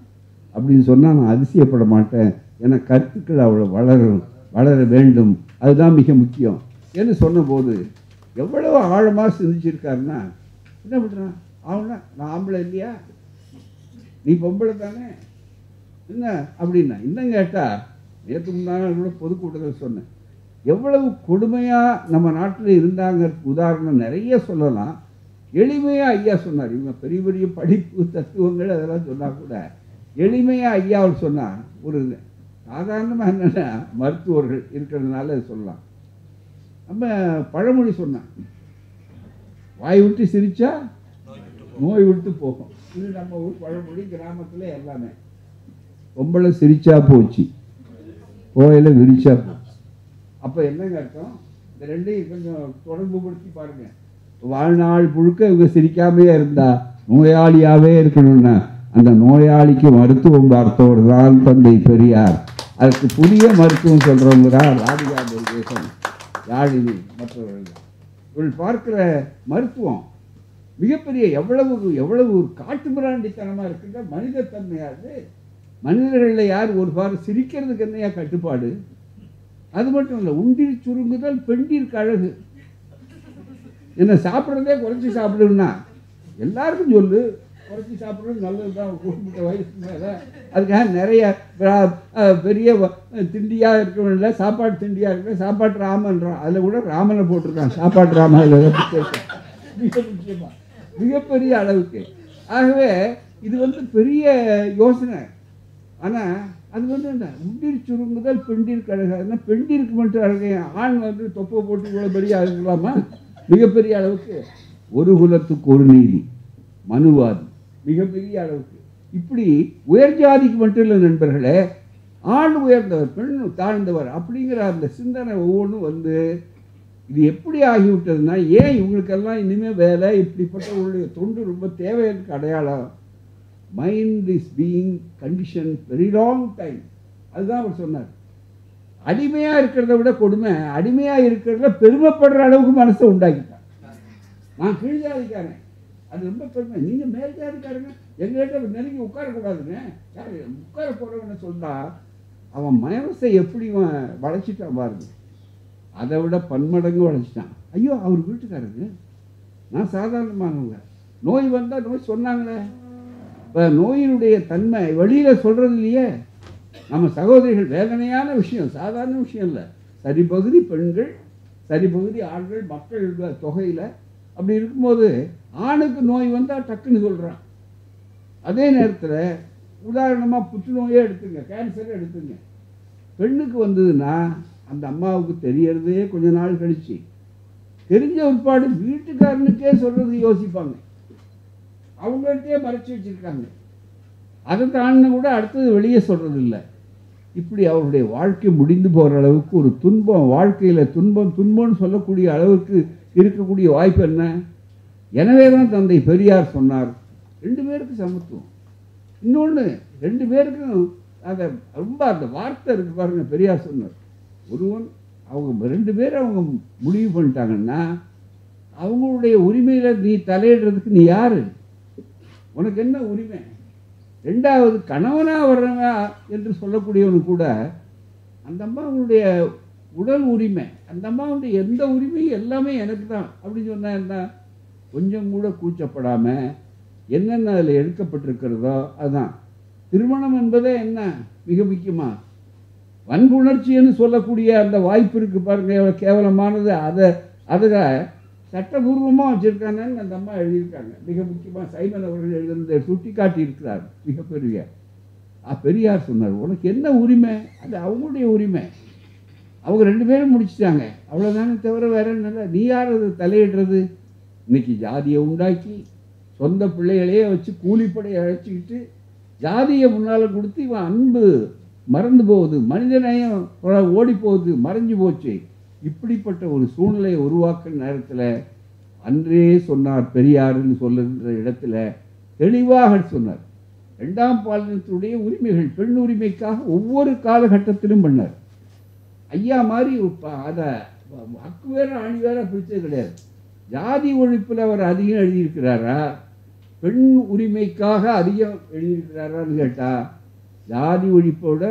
அப்படின்னு சொன்னால் நான் அதிசயப்பட மாட்டேன். ஏன்னா கருத்துக்கள் அவ்வளோ வளர வேண்டும், அதுதான் மிக முக்கியம் என்று சொன்னபோது எவ்வளவு ஆழமாக சிந்திச்சிருக்காருன்னா என்ன பண்ணுறான் அவனா, நான் ஆம்பளை இல்லையா, நீ பொம்பளை தானே என்ன அப்படின்னா இன்னும் கேட்டால் நேற்று முன்னாள் கூட பொதுக்கூட்டத்தில் சொன்னேன், எவ்வளவு கொடுமையாக நம்ம நாட்டில் இருந்தாங்கிறதுக்கு உதாரணம் நிறைய சொல்லலாம். எளிமையாக ஐயா சொன்னார். இவங்க பெரிய பெரிய படிப்பு தத்துவங்கள் அதெல்லாம் சொன்னால் கூட எளிமையாக ஐயா அவர் சொன்னார். ஒரு சாதாரணமாக என்னென்னா மருத்துவர்கள் இருக்கிறதுனால சொல்லலாம். நம்ம பழமொழி சொன்னான், வாய் விட்டு சிரிச்சா நோய் விட்டு போகும். இது நம்ம ஊர் பழமொழி, கிராமத்தில் எல்லாமே. பொம்பளை சிரிச்சா போச்சு, கோயில விரிச்சா போச்சு. அப்போ என்னங்க அர்த்தம்? இந்த ரெண்டையும் கொஞ்சம் தொடர்பு படுத்தி பாருங்க. வாழ்நாள் முழுக்க இவங்க சிரிக்காமையே இருந்தா நோயாளியாகவே இருக்கணும்னா அந்த நோயாளிக்கு மருத்துவம் பார்த்தவர் தான் தந்தை பெரியார். அதுக்கு புதிய மருத்துவம் சொல்கிறவங்க தான் ராதிகா தேசம், யாழினி, மற்றவர்கள். இவள் பார்க்குற மருத்துவம் மிகப்பெரிய எவ்வளவு காட்டு மிராண்டித்தனமாக இருக்குங்க. மனிதத்தன்மையாது மனிதர்களில் யார் ஒரு பாரு சிரிக்கிறதுக்கு என்னையா கட்டுப்பாடு? அது மட்டும் இல்லை, உண்டில் சுருங்குதல் பெண்டிற்கு அழகு. என்ன சாப்பிட்றதே குறைச்சி சாப்பிடுன்னா எல்லாருக்கும் சொல்லு, குறைச்சி சாப்பிட்றது நல்லது தான் குறிப்பிட்ட வயசுக்கு மேலே. அதுக்காக நிறைய பெரிய திண்டியாக இருக்கவில்லை, சாப்பாடு திண்டியாக இருக்க சாப்பாட்டு ராமன்றான். அதில் கூட ராமனை போட்டிருக்கான், சாப்பாட்டு ராமன். மிக முக்கியமாக மிகப்பெரிய அளவுக்கு. ஆகவே இது பெரிய யோசனை. ஆனால் அது என்ன உண்டில் சுருங்குதல் பெண்டிற்கு அழகு. அதனால் பெண்டிற்கு மட்டும் அழகு. ஆண் தொப்பை போட்டு இவ்வளோ பெரிய அழகுலாமா? மிகப்பெரிய அளவுக்கு. ஒரு குலத்துக்கு ஒரு நீதி, மனுவாதி, மிகப்பெரிய அளவுக்கு. இப்படி உயர் ஜாதிக்கு மட்டும் இல்லை நண்பர்களே, ஆண் உயர்ந்தவர் பெண் தாழ்ந்தவர் அப்படிங்கிற அந்த சிந்தனை ஒவ்வொன்றும் இது எப்படி ஆகிவிட்டதுன்னா, ஏன் இவங்களுக்கெல்லாம் இனிமேல் வேலை இப்படிப்பட்ட ஒரு தொண்டு ரொம்ப தேவைக்கு அடையாளம். Mind is being condition very long time. அதுதான் அவர் சொன்னார். அடிமையாக இருக்கிறத விட கொடுமை, அடிமையாக இருக்கிறத பெருமைப்படுற அளவுக்கு மனசை உண்டாக்கிட்டான். நான் கீழ் ஜாதிக்காரன், அது ரொம்ப பெருமை. நீங்கள் மேல் ஜாதிக்காரங்க எங்கள்கிட்ட நெருங்கி உட்காரக்கூடாதுங்க. யார் உட்கார போகிறவன்னு சொன்னால் அவன் மனசை எப்படி வளைச்சிட்டான் பாருங்க. அதை விட பன்மடங்கு வளைச்சிட்டான். ஐயோ அவர் வீட்டுக்காரங்க, நான் சாதாரணமானவங்க. நோய் வந்தால் நோய் சொன்னாங்களே. இப்போ நோயினுடைய தன்மை வெளியில் சொல்கிறது இல்லையே. நம்ம சகோதரிகள், வேதனையான விஷயம், சாதாரண விஷயம் இல்லை. சரிபகுதி பெண்கள், சரிபகுதி ஆண்கள் மக்கள் தொகையில். அப்படி இருக்கும்போது ஆணுக்கு நோய் வந்தால் டக்குன்னு சொல்கிறான். அதே நேரத்தில் உதாரணமாக புற்றுநோயே எடுத்துங்க, கேன்சரே எடுத்துங்க. பெண்ணுக்கு வந்ததுன்னா அந்த அம்மாவுக்கு தெரியறதே கொஞ்ச நாள் கழிச்சு, தெரிஞ்ச ஒருபாடு வீட்டுக்காரனுக்கே சொல்கிறது யோசிப்பாங்க. அவங்கள்ட்டே மறைச்சி வச்சுருக்காங்க. அதை தாண்டின கூட அடுத்தது வெளியே சொல்கிறது இல்லை. இப்படி அவருடைய வாழ்க்கை முடிந்து போகிற அளவுக்கு ஒரு துன்பம், வாழ்க்கையில் துன்பம்னு சொல்லக்கூடிய அளவுக்கு இருக்கக்கூடிய வாய்ப்பு என்ன? எனவே தான் தந்தை பெரியார் சொன்னார், 2 பேருக்கு சமத்துவம். இன்னொன்று, 2 பேருக்கும் அதை ரொம்ப அந்த வார்த்தை இருக்கு பாருங்க. பெரியார் சொன்னார், ஒருவன் அவங்க 2 பேரும் அவங்க முடிவு பண்ணிட்டாங்கன்னா அவங்களுடைய உரிமையில் நீ தலையிடுறதுக்கு நீ யாரு? உனக்கு என்ன உரிமை? 2வது, கணவனாக வர்றவா என்று சொல்லக்கூடியவனு கூட அந்த அம்மாவுடைய உடல் உரிமை, அந்த அம்மாவுடைய எந்த உரிமையும் எல்லாமே எனக்கு தான் அப்படின்னு சொன்னா என்ன? கொஞ்சம் கூட கூச்சப்படாமல் என்னென்ன அதில் எடுக்கப்பட்டிருக்கிறதோ அதுதான். திருமணம் என்பதே என்ன மிக முக்கியமாக வன்புணர்ச்சின்னு சொல்லக்கூடிய அந்த வாய்ப்பு இருக்குது பாருங்க, எவ்வளோ கேவலமானது. அதை சட்டபூர்வமாக வச்சுருக்காங்கன்னு அந்த அம்மா எழுதியிருக்காங்க. மிக முக்கியமாக சைமன் அவர்கள் எழுதுனதை சுட்டி காட்டியிருக்கிறார். மிகப்பெரிய பெரியார் சொன்னார், உனக்கு என்ன உரிமை? அது அவங்களுடைய உரிமை. அவங்க 2 பேரும் முடிச்சிட்டாங்க, அவ்வளோதானே தவிர வேற என்ன? நீ யார் அது தலையிடுறது? இன்னைக்கு ஜாதியை உண்டாக்கி சொந்த பிள்ளைகளையே வச்சு கூலிப்படையை அழைச்சிக்கிட்டு ஜாதியை முன்னால் கொடுத்து இவன் அன்பு மறந்து போகுது, மனிதனையும் ஓடி போகுது, மறைஞ்சு போச்சு. இப்படிப்பட்ட ஒரு சூழ்நிலையை உருவாக்குற நேரத்தில் அன்றே சொன்னார் பெரியார்னு சொல்லுகின்ற இடத்துல தெளிவாக சொன்னார், 2ஆம் பாலினத்தினுடைய உரிமைகள், பெண் உரிமைக்காக ஒவ்வொரு காலகட்டத்திலும் பண்ணார். ஐயா மாதிரி அதை அக்கு வேற ஆணி வேற பிடிச்சது கிடையாது. ஜாதி ஒழிப்பில் அவர் அதிகம் எழுதியிருக்கிறாரா, பெண் உரிமைக்காக அதிகம் எழுதியிருக்கிறாரான்னு கேட்டால் ஜாதி ஒழிப்போட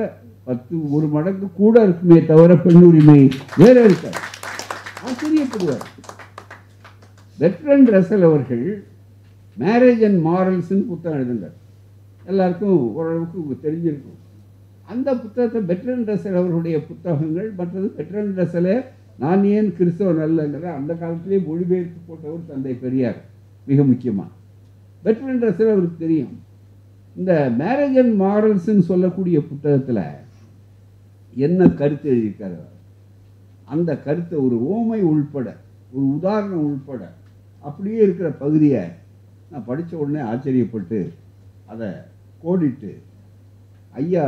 1 மடங்கு கூட இருக்குமே தவிர பெண் உரிமை வேற இருக்கார். ஆச்சரியப்படுவார். பெர்ட்ரண்ட் ரசல் அவர்கள் மேரேஜ் அண்ட் மாரல்ஸ்ன்னு புத்தகம் எழுதினார். எல்லாருக்கும் ஓரளவுக்கு தெரிஞ்சிருக்கும். அந்த புத்தகத்தை பெர்ட்ரண்ட் ரசல் அவர்களுடைய புத்தகங்கள், மற்றது பெர்ட்ரண்ட் ரசலை நான் ஏன் கிறிஸ்தவன் அல்லங்கிற அந்த காலத்திலே மொழிபெயர்த்து போட்டவர் தந்தை பெரியார். மிக முக்கியமாக பெர்ட்ரண்ட் ரசல் அவருக்கு தெரியும். இந்த மேரேஜ் அண்ட் மாரல்ஸ்ன்னு சொல்லக்கூடிய புத்தகத்தில் என்ன கருத்து எழுதியிருக்காரு, அந்த கருத்தை ஒரு ஓமை உள்பட, ஒரு உதாரணம் உள்பட அப்படியே இருக்கிற பகுதியை நான் படித்த உடனே ஆச்சரியப்பட்டு அதை கோடிட்டு, ஐயா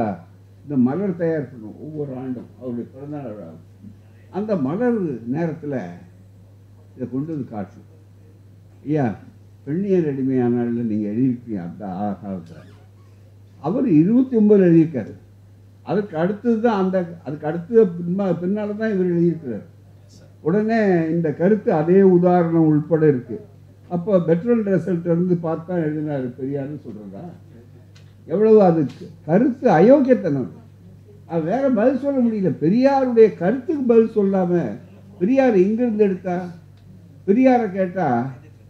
இந்த மலர் தயார் பண்ணும் ஒவ்வொரு ஆண்டும் அவருடைய பிறந்தநாள் விழா, அந்த மலர் நேரத்தில் இதை கொண்டு வந்து காட்டும். ஐயா பெண்ணியர் அடிமையானால நீங்கள் எழுதியிருக்கீங்க அந்த காலத்தில், அவர் 29 எழுதியிருக்காரு. அதுக்கு அடுத்தது தான் அதுக்கு அடுத்தது பின்னால் தான் இவர் எழுதியிருக்கிறார். உடனே இந்த கருத்து அதே உதாரணம் உள்பட இருக்கு. அப்போ பெட்ரோல் ரிசல்ட் இருந்து பார்த்தா எழுதினார் பெரியார்னு சொல்கிறதா? எவ்வளவு அதுக்கு கருத்து அயோக்கியத்தனம். அது வேற பதில் சொல்ல முடியல. பெரியாருடைய கருத்துக்கு பதில் சொல்லாமல் பெரியார் எங்கிருந்து எடுத்தா? பெரியாரை கேட்டால்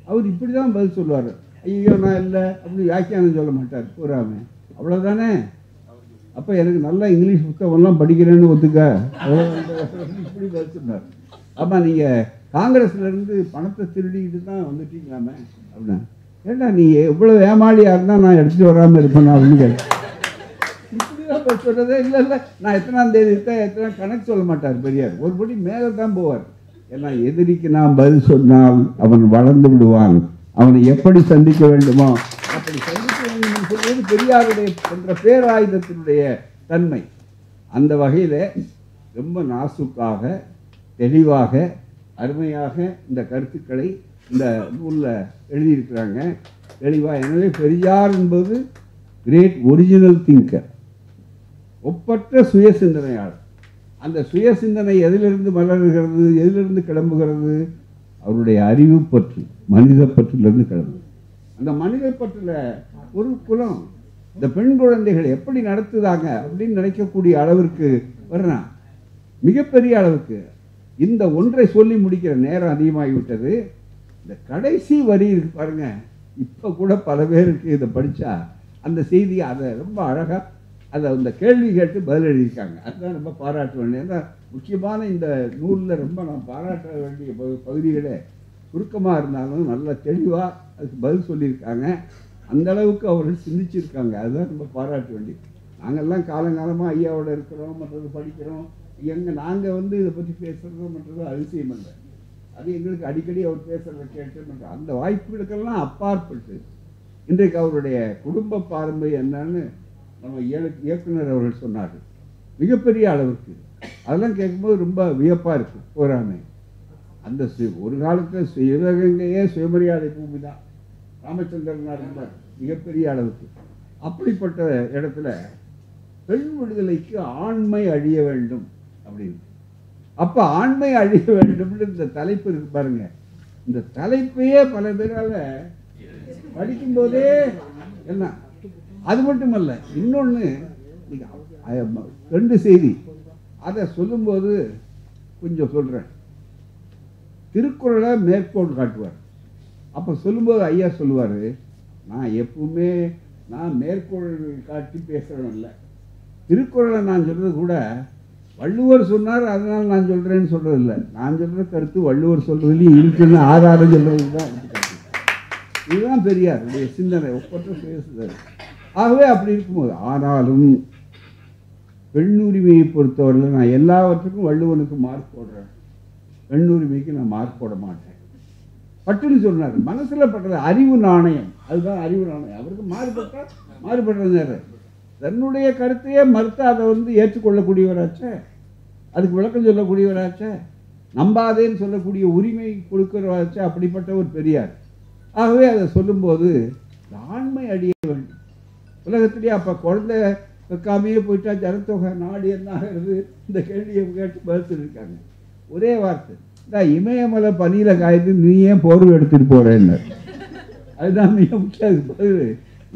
அவர் இப்படி தான் பதில் சொல்லுவார். ஐயோ நான் இல்லை அப்படி வியாக்கியானம் சொல்ல மாட்டார் பூராமே. அவ்வளோதானே. அப்போ எனக்கு நல்லா இங்கிலீஷ் புத்தகம்லாம் படிக்கிறேன்னு ஒத்துக்க இப்படி பதில் சொன்னார். ஆமாம் நீங்கள் காங்கிரஸ்லேருந்து பணத்தை திருடிக்கிட்டு தான் வந்துட்டீங்களாமே அப்படின்னா, ஏண்டா நீ எவ்வளோ ஏமாளியாக இருந்தால் நான் எடுத்துகிட்டு வராமல் இருப்பேன் அப்படின்னு கேட்டேன். இப்படி தான் சொல்கிறதே இல்லை. இல்லை நான் எத்தனாம் தேதி இருக்கேன் எத்தனை கணக்கு சொல்ல மாட்டார் பெரியார். ஒருபடி மேலே தான் போவார். ஏன்னா எதிரிக்கு நாம் பதில் சொன்னால் அவன் வளர்ந்து விடுவான். அவனை எப்படி சந்திக்க வேண்டுமோ அப்படி சந்திக்க வேண்டும் என்று சொல்வது பெரியாருடைய என்ற பேராயுதத்தினுடைய தன்மை. அந்த வகையில் ரொம்ப நாசுக்காக தெளிவாக அருமையாக இந்த கருத்துக்களை இந்த நூலில் எழுதியிருக்கிறாங்க தெளிவாக. எனவே பெரியார் என்பது கிரேட் ஒரிஜினல் திங்கர், ஒப்பற்ற சுய சிந்தனையாளர். அந்த சுய சிந்தனை எதிலிருந்து மலர்கிறது, எதிலிருந்து கிளம்புகிறது? அவருடைய அறிவு பற்று, மனித பற்றிலிருந்து கிளம்புது. அந்த மனித பற்றில் ஒரு குலம் இந்த பெண் குழந்தைகள் எப்படி நடத்துதாங்க அப்படின்னு நினைக்கக்கூடிய அளவிற்கு வர்றான். மிகப்பெரிய அளவுக்கு இந்த ஒன்றை சொல்லி முடிக்கிற நேரம் அதிகமாகிவிட்டது. இந்த கடைசி வரி இருக்கு பாருங்க, இப்போ கூட பல பேருக்கு இதை படித்தா அந்த செய்தி அதை ரொம்ப அழகாக அதை அந்த கேள்வி கேட்டு பதில் எழுதியிருக்காங்க. அதுதான் ரொம்ப பாராட்ட வேண்டிய. ஏன்னா முக்கியமான இந்த நூலில் ரொம்ப நான் பாராட்ட வேண்டிய பகுதிகளே சுருக்கமாக இருந்தாலும் நல்ல தெளிவாக அதுக்கு பதில் சொல்லியிருக்காங்க. அந்த அளவுக்கு அவர்கள் சிந்திச்சிருக்காங்க. அதுதான் ரொம்ப பாராட்ட வேண்டியது. நாங்கள்லாம் காலங்காலமாக ஐயாவோட இருக்கிறோம், மற்றது படிக்கிறோம். நாங்கள் இதை பற்றி பேசுகிறோம் மற்றது அதிசயம் இல்லை. அது எங்களுக்கு அடிக்கடி அவர் பேசுகிறத கேட்டு அந்த வாய்ப்புகளுக்கெல்லாம் அப்பாற்பட்டு இன்றைக்கு அவருடைய குடும்ப பாரம்பரியம் என்னன்னு நம்ம இயக்குனர் அவர்கள் சொன்னார்கள். மிகப்பெரிய அளவுக்கு. அதெல்லாம் கேட்கும்போது ரொம்ப வியப்பாக இருக்குது. போராமை அந்த ஒரு காலத்தில் சிவகங்கையே சுயமரியாதை பூமி தான். ராமச்சந்திரனார் இருந்தார் மிகப்பெரிய அளவுக்கு. அப்படிப்பட்ட இடத்துல பெண் விடுதலைக்கு ஆண்மை அழிய வேண்டும் அப்படின்னு. அப்போ ஆண்மை அழிய வேண்டும்னு இந்த தலைப்பு இருக்கு பாருங்க. இந்த தலைப்பையே பல பேரால் படிக்கும்போதே என்ன, அது மட்டுமல்ல, இன்னொன்று 2 செய்தி அதை சொல்லும்போது கொஞ்சம் சொல்கிறேன். திருக்குறளை மேற்கோள் காட்டுவார். அப்போ சொல்லும்போது ஐயா சொல்லுவார், நான் எப்பவுமே நான் மேற்கோள் காட்டி பேசுகிறேன் இல்லை, திருக்குறளை நான் சொல்கிறது கூட வள்ளுவர் சொன்னார் அதனால் நான் சொல்கிறேன்னு சொல்கிறது இல்லை, நான் சொல்கிற கருத்து வள்ளுவர் சொல்கிறதுலேயும் இருக்குன்னு ஆதாரம் சொல்கிறது தான். இதுதான் பெரியாருடைய சிந்தனை, ஒப்பற்ற சுயசிந்தனை. ஆகவே அப்படி இருக்கும்போது, ஆனாலும் பெண் உரிமையை பொறுத்தவரையில் நான் எல்லாவற்றுக்கும் வள்ளுவனுக்கு மார்க் போடுறேன், பெண் உரிமைக்கு நான் மார்க் போட மாட்டேன் பட்டுன்னு சொன்னார். மனசில் பட்டது அறிவு நாணயம், அதுதான் அறிவு நாணயம். அவருக்கு மாறுபடுறது தன்னுடைய கருத்தையே மறுத்து அதை ஏற்றுக்கொள்ளக்கூடியவராச்சே, அதுக்கு விளக்கம் சொல்லக்கூடியவராச்சே, நம்பாதேன்னு சொல்லக்கூடிய உரிமை கொடுக்கிறவராச்சே, அப்படிப்பட்ட ஒரு பெரியார். ஆகவே அதை சொல்லும்போது ஆண்மை அழிய வேண்டும் உலகத்திலேயே. அப்போ குழந்தை வைக்காமையே போயிட்டா ஜனத்தொகை நாடு என்ன ஆகிறது? இந்த கேள்வியை கேட்டு பதில் இருக்காங்க. ஒரே வார்த்தை, இந்த இமயமலை பனியில் காய்ந்து நீ ஏன் போர்வை எடுத்துகிட்டு போகிறேன்னு. அதுதான் மிக முக்கியம் பதில்.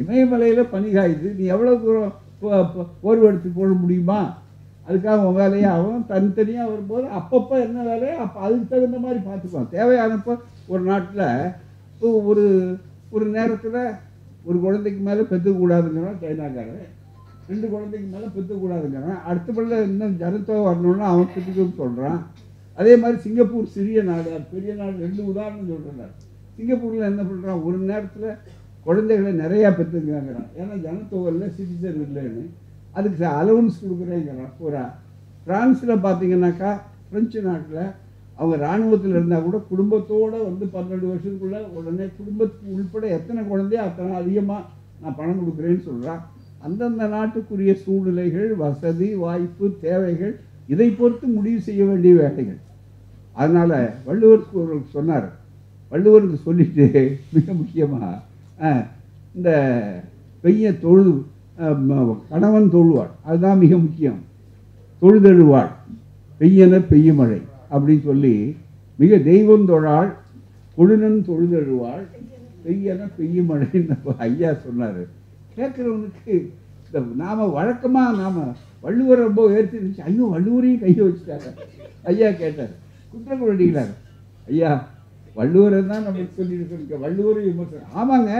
இமயமலையில் பனி காய்து, நீ எவ்வளோ தூரம் போர்வை எடுத்துகிட்டு போட முடியுமா? அதுக்காக உன் வேலையை அவன் தனித்தனியாக வரும்போது அப்பப்போ என்ன வேலையோ அப்போ அதுக்கு தகுந்த மாதிரி பார்த்துக்குவான். தேவையானப்போ ஒரு நாட்டில் ஒரு நேரத்தில் ஒரு குழந்தைக்கு மேலே பெற்றுக்கூடாதுங்கிறான் சைனாக்காரன், 2 குழந்தைக்கு மேலே பெற்றுக்கூடாதுங்கிறான். அடுத்த பிள்ளை இன்னும் ஜனத்தொகை வரணுன்னா அவன் பெற்றுக்குன்னு சொல்கிறான். அதே மாதிரி சிங்கப்பூர் சிறிய நாடு, பெரிய நாடு, 2 உதாரணம் சொல்கிறார். சிங்கப்பூரில் என்ன பண்ணுறான், ஒரு நேரத்தில் குழந்தைகளை நிறையா பெற்றுங்கிறான். ஏன்னா ஜனத்தொகையில் சிட்டிசன் இல்லைன்னு அதுக்கு அலவன்ஸ் கொடுக்குறேங்கிறான் பூரா. ஃப்ரான்ஸில் பார்த்தீங்கன்னாக்கா, ஃப்ரெஞ்சு நாட்டில் அவங்க இராணுவத்தில் இருந்தால் கூட குடும்பத்தோடு 12 வருஷத்துக்குள்ளே உடனே குடும்பத்துக்கு உள்பட எத்தனை குழந்தையோ அத்தனை அதிகமாக நான் பணம் கொடுக்குறேன்னு சொல்கிறான். அந்தந்த நாட்டுக்குரிய சூழ்நிலைகள், வசதி, வாய்ப்பு, தேவைகள், இதை பொறுத்து முடிவு செய்ய வேண்டிய வேலைகள். அதனால் வள்ளுவருக்கு சொன்னார். வள்ளுவருக்கு சொல்லிட்டு மிக முக்கியமாக இந்த பெய்ய தொழுது கணவன் தொழுவாள், அதுதான் மிக முக்கியம். தொழுதெழுவாள் பெய்யன பெய்யும் மழை அப்படின்னு சொல்லி, மிக தெய்வம் தொழாள் கொழுநன் தொழுதெழுவாள் பெய்யன பெய்யும் மழைன்னு ஐயா சொன்னார். கேட்குறவனுக்கு இந்த நாம் வழக்கமாக நாம் வள்ளுவரை ரொம்ப உயர்த்தி இருந்துச்சு. ஐயோ வள்ளுவரையும் கையை வச்சுட்டாங்க. ஐயா கேட்டார், குற்றங்கள் அடிக்கிறார். ஐயா வள்ளுவரை தான் நம்மளுக்கு சொல்லியிருக்க, வள்ளுவரையும் விமர்சனம். ஆமாங்க,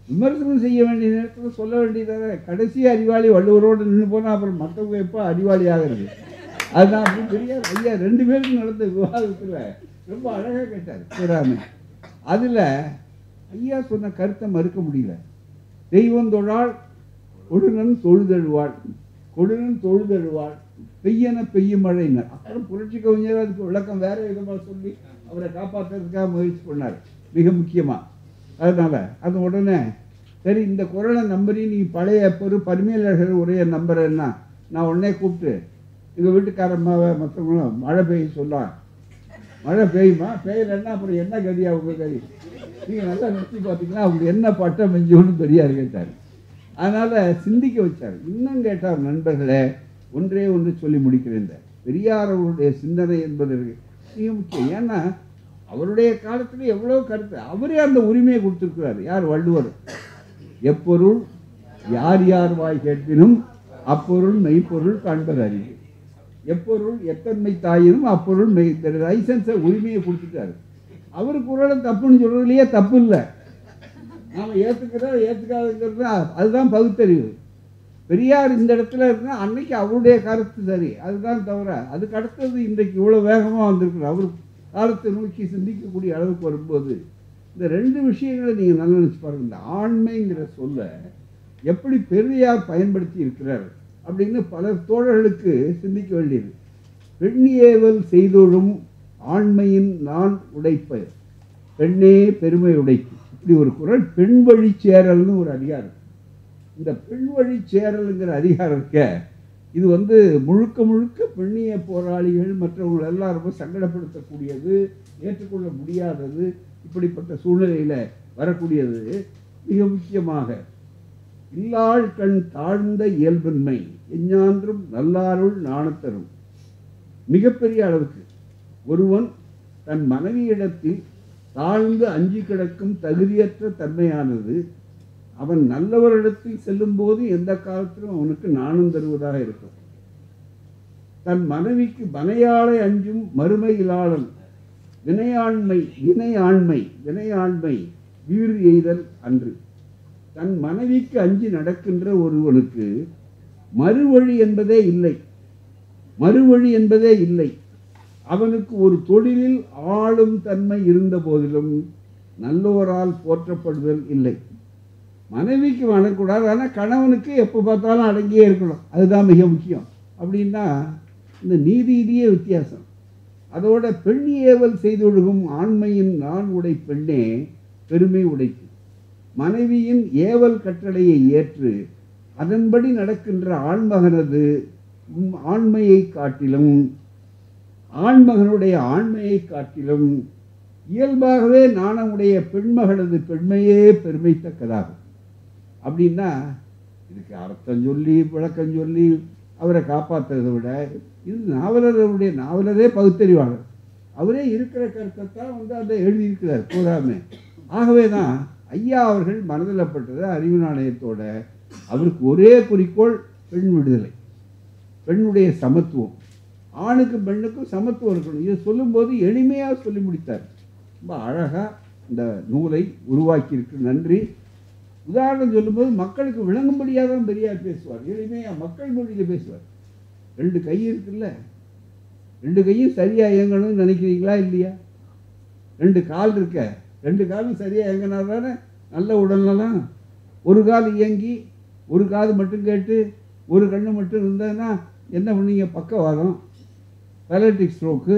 விமர்சனம் செய்ய வேண்டிய நேரத்தில் சொல்ல வேண்டியதாக. கடைசி அறிவாளி வள்ளுவரோடு நின்று போனால் அப்புறம் மற்றவங்க எப்போ அறிவாளி ஆகிறது? அதுதான் அப்படின்னு தெரியாது. ஐயா 2 பேருக்கும் நடந்த விவாதத்தில் ரொம்ப அழகாக கேட்டார் கூறாமல். அதில் ஐயா சொன்ன கருத்தை மறுக்க முடியல. தெய்வம் தொழாள் கொடுநன் தொழுதெழுவாள், கொடுநன் தொழுதெழுவாள் பெய்யன பெய்யும் மழையினர். அப்புறம் புரட்சி கவிஞர் அதுக்கு விளக்கம் வேற விதமாக சொல்லி அவரை காப்பாற்றுறதுக்காக முயற்சி பண்ணார் மிக முக்கியமாக. அதனால் அது உடனே சரி இந்த குரலை நம்பரி நீ பழைய பரிமையாளர்கள் உரைய நம்புறேன்னா நான் உடனே கூப்பிட்டு எங்கள் வீட்டுக்காரம்மாவை மற்றவங்களும் மழை பெய்ய சொல்லலாம். மழை பெய்யுமா? பெய்யலைன்னா அப்புறம் என்ன கதியா உங்கள் கதி? நீங்கள் நல்லா நிறுத்தி பார்த்தீங்கன்னா அவங்க என்ன பட்டம் மெஞ்சோன்னு பெரியார் கேட்டார். அதனால் சிந்திக்க வச்சார். இன்னும் கேட்டார், நண்பர்களே ஒன்றே ஒன்று சொல்லி முடிக்கிறேன். பெரியார் அவருடைய சிந்தனை என்பது மிக முக்கியம். ஏன்னா அவருடைய காலத்தில் எவ்வளோ கருத்து அவரே அந்த உரிமையை கொடுத்துருக்கிறார். யார்? வள்ளுவர். எப்பொருள் யார் யார் வாய் கேட்பினும் அப்பொருள் மெய்ப்பொருள் காண்பது அறிவு. எப்பொருள் எத்தன்மை தாயினும் அப்பொருள் மெய் லைசன்ஸை உரிமையை கொடுத்துட்டாரு. அவர் குரலை தப்புன்னு சொல்றதுலையே தப்பு இல்லை. நாம் ஏற்றுக்கிறோம் ஏற்றுக்காதுங்கிறது அதுதான் பகுத்தறிவு. பெரியார் இந்த இடத்துல இருந்தால் அன்னைக்கு அவருடைய கருத்து சரி, அதுதான் தவிர அதுக்கு அடுத்தது இன்றைக்கு இவ்வளோ வேகமாக வந்திருக்குற அவர் காலத்தை நோக்கி சிந்திக்கக்கூடிய அளவுக்கு வரும்போது இந்த 2 விஷயங்களை நீங்கள் நல்லா நினச்சி பாருங்கள். இந்த ஆண்மைங்கிற சொல்ல எப்படி பெரியார் பயன்படுத்தி இருக்கிறார் அப்படின்னு பல தோழர்களுக்கு சிந்திக்க வேண்டியது. பெண்ணியேவல் செய்தோழும் ஆண்மையின் நான் உடைப்ப பெண்ணே பெருமை உடைப்பு, இப்படி ஒரு குரல். பெண் வழி சேரல்னு ஒரு அதிகாரம். இந்த பெண் வழி சேரலுங்கிற அதிகாரம் இருக்க இது முழுக்க முழுக்க பெண்ணிய போராளிகள் மற்றவர்கள் எல்லாம் ரொம்ப சங்கடப்படுத்தக்கூடியது, ஏற்றுக்கொள்ள முடியாதது. இப்படிப்பட்ட சூழ்நிலையில் வரக்கூடியது. மிக முக்கியமாக இல்லாள் கண் தாழ்ந்த இயல்பின்மை எஞ்ஞான்றும் நல்லாருள் நாணத்தரும். மிகப்பெரிய அளவுக்கு ஒருவன் தன் மனைவியிடத்தில் தாழ்ந்து அஞ்சி கிடக்கும் தகுதியற்ற தன்மையானது அவன் நல்லவரிடத்தில் செல்லும் போது எந்த காலத்திலும் அவனுக்கு நாணம் தருவதாக இருக்கும். தன் மனைவிக்கு மனையாளை அஞ்சும் மறுமையிலாளன் வினையாண்மை வீறு எய்தல் அன்று. தன் மனைவிக்கு அஞ்சி நடக்கின்ற ஒருவனுக்கு மறுவழி என்பதே இல்லை. அவனுக்கு ஒரு தொழிலில் ஆளும் தன்மை இருந்த போதிலும் நல்லோரால் போற்றப்படுதல் இல்லை. மனைவிக்கு வணக்கூடாது, ஆனால் கணவனுக்கு எப்போ பார்த்தாலும் அடங்கியே இருக்கணும். அதுதான் மிக முக்கியம். அப்படின்னா இந்த நீதியிலேயே வித்தியாசம். அதோட பெண் ஏவல் செய்தொழுகும் ஆண்மையின் நான் உடை பெண்ணே பெருமை உடைக்கு. மனைவியின் ஏவல் கட்டளையை ஏற்று அதன்படி நடக்கின்ற ஆண்மகனுடைய ஆண்மையை காட்டிலும் இயல்பாகவே நாணமுடைய பெண்மகளது பெண்மையே பெருமைத்தக்கதாகும். அப்படின்னா இதுக்கு அர்த்தம் சொல்லி விளக்கம் சொல்லி அவரை காப்பாற்றுறதை விட இது நாவலரே பகுத்தறிவாளர். அவரே இருக்கிற கருத்தை தான் அதை எழுதியிருக்கிறார் பூராமே. ஆகவே தான் ஐயா அவர்கள் மனதில் பட்டது அறிவு நாணயத்தோட அவருக்கு ஒரே குறிக்கோள் பெண் விடுதலை, பெண்ணுடைய சமத்துவம், ஆணுக்கும் பெண்ணுக்கும் சமத்துவம் இருக்கணும். இதை சொல்லும்போது எளிமையாக சொல்லி முடித்தார். ரொம்ப அழகாக இந்த நூலை உருவாக்கியிருக்கு. நன்றி. உதாரணம் சொல்லும்போது மக்களுக்கு விளங்கும்படியாக தான் பெரியார் பேசுவார். எளிமையாக மக்கள் மொழியில் பேசுவார். 2 கை இருக்குல்ல, 2 கையும் சரியாக இயங்கணும்னு நினைக்கிறீங்களா இல்லையா? 2 கால் இருக்க, 2 காலும் சரியாக இயங்கினா தானே நல்ல உடல்நலம். ஒரு கால் இயங்கி ஒரு காது மட்டும் கேட்டு ஒரு கண்ணு மட்டும் இருந்ததுன்னா என்ன பண்ணீங்க? பக்கவாதம், பேலட்டிக் ஸ்ட்ரோக்கு.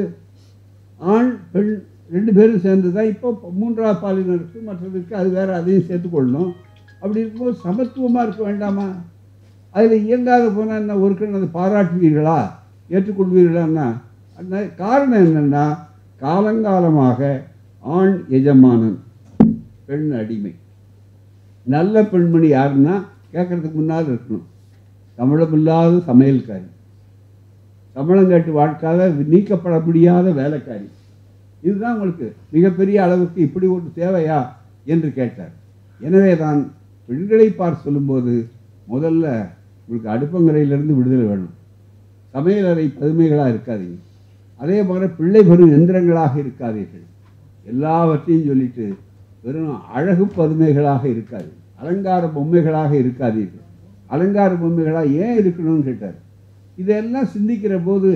ஆண் பெண் 2 பேரும் சேர்ந்து தான் இப்போ 3ஆவது பாலினருக்கு மற்றதுக்கு அது வேறு, அதையும் சேர்த்துக்கொள்ளணும். அப்படி இருக்கும்போது சமத்துவமாக இருக்க வேண்டாமா? அதில் இயங்காத போனால் என்ன ஒரு கண் அதை பாராட்டுவீர்களா, ஏற்றுக்கொள்வீர்களான்னா? அந்த காரணம் என்னென்னா காலங்காலமாக ஆண் எஜமானன், பெண் அடிமை. நல்ல பெண்மணி யாருன்னா கேட்கறதுக்கு முன்னால் இருக்கணும். சம்பளம் இல்லாத சமையல்காரி, சம்பளம் கேட்டு வாழ்க்காத நீக்கப்பட முடியாத வேலைக்காரி. இதுதான் உங்களுக்கு மிகப்பெரிய அளவுக்கு இப்படி ஒரு தேவையா என்று கேட்டார். எனவே தான் பெண்களை பார்த்து சொல்லும்போது முதல்ல உங்களுக்கு அடுப்பங்கரையிலிருந்து விடுதலை வேணும். சமையலறை பதுமைகளாக இருக்காதீங்க. அதே மாதிரி பிள்ளை பெறும் எந்திரங்களாக இருக்காதீர்கள். எல்லாவற்றையும் சொல்லிட்டு வெறும் அழகு பதுமைகளாக இருக்காது, அலங்கார பொம்மைகளாக இருக்காதீர்கள். அலங்கார பொம்மைகளாக ஏன் இருக்கணும்னு கேட்டார். இதெல்லாம் சிந்திக்கிற போது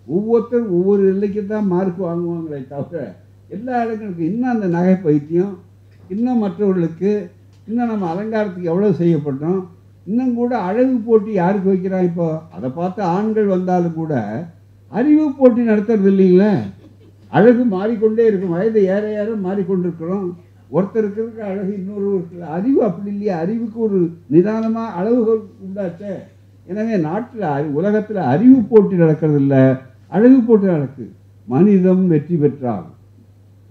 ஒவ்வொருத்தரும் ஒவ்வொரு எல்லைக்கு தான் மார்க் வாங்குவாங்களே தவிர எல்லா இடங்களுக்கும் இன்னும் அந்த நகை பைத்தியம், இன்னும் மற்றவர்களுக்கு இன்னும் நம்ம அலங்காரத்துக்கு எவ்வளோ செய்யப்பட்டோம். இன்னும் கூட அழகு போட்டி யாருக்கு வைக்கிறான்? இப்போ அதை பார்த்து ஆண்கள் வந்தாலும் கூட அறிவு போட்டி நடத்துறது இல்லைங்களே. அழகு மாறிக்கொண்டே இருக்கும், வயது ஏற ஏற மாறிக்கொண்டிருக்கிறோம். ஒருத்தருக்கு இருக்க அழகு இன்னொரு அறிவு அப்படி இல்லையா? அறிவுக்கு ஒரு நிதானமாக அளவுகள் உண்டாச்சே. எனவே நாட்டில் உலகத்தில் அறிவு போட்டி நடக்கிறது இல்லை, அழகு போட்டி நடக்குது. மனிதம் வெற்றி பெற்றால்,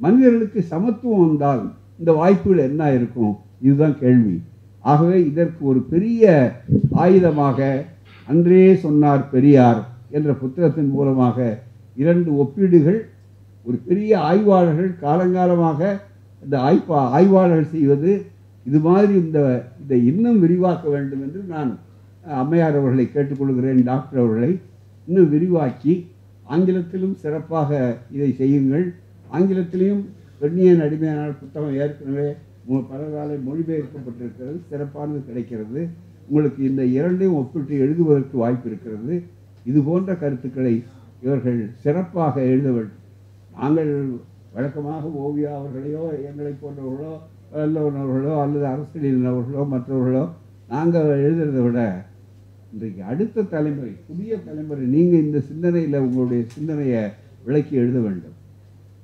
மனிதர்களுக்கு சமத்துவம் வந்தால் இந்த வாய்ப்புகள் என்ன இருக்கும்? இதுதான் கேள்வி. ஆகவே இதற்கு ஒரு பெரிய ஆயுதமாக அன்றே சொன்னார் பெரியார் என்ற புத்தகத்தின் மூலமாக 2 ஒப்பீடுகள். ஒரு பெரிய ஆய்வாளர்கள் காலங்காலமாக இந்த ஆய்வாளர்கள் செய்வது இது மாதிரி இதை இன்னும் விரிவாக்க வேண்டும் என்று நான் அம்மையார் அவர்களை கேட்டுக்கொள்கிறேன். டாக்டர் அவர்களை இன்னும் விரிவாக்கி ஆங்கிலத்திலும் சிறப்பாக இதை செய்யுங்கள். ஆங்கிலத்திலையும் பெண்ணியன் அடிமையான புத்தகம் ஏற்கனவே பலராலே மொழிபெயர்க்கப்பட்டிருக்கிறது, சிறப்பானது கிடைக்கிறது. உங்களுக்கு இந்த 2ஐயும் ஒப்பிட்டு எழுதுவதற்கு வாய்ப்பு இருக்கிறது. இது போன்ற கருத்துக்களை இவர்கள் சிறப்பாக எழுத வேண்டும். நாங்கள் வழக்கமாக ஓவியா அவர்களையோ எங்களை போன்றவர்களோ வல்லவர்களோ அல்லது அரசியலினவர்களோ மற்றவர்களோ நாங்கள் எழுதுறதை விட இன்றைக்கு அடுத்த தலைமுறை, புதிய தலைமுறை, நீங்கள் இந்த சிந்தனையில் உங்களுடைய சிந்தனையை விளக்கி எழுத வேண்டும்.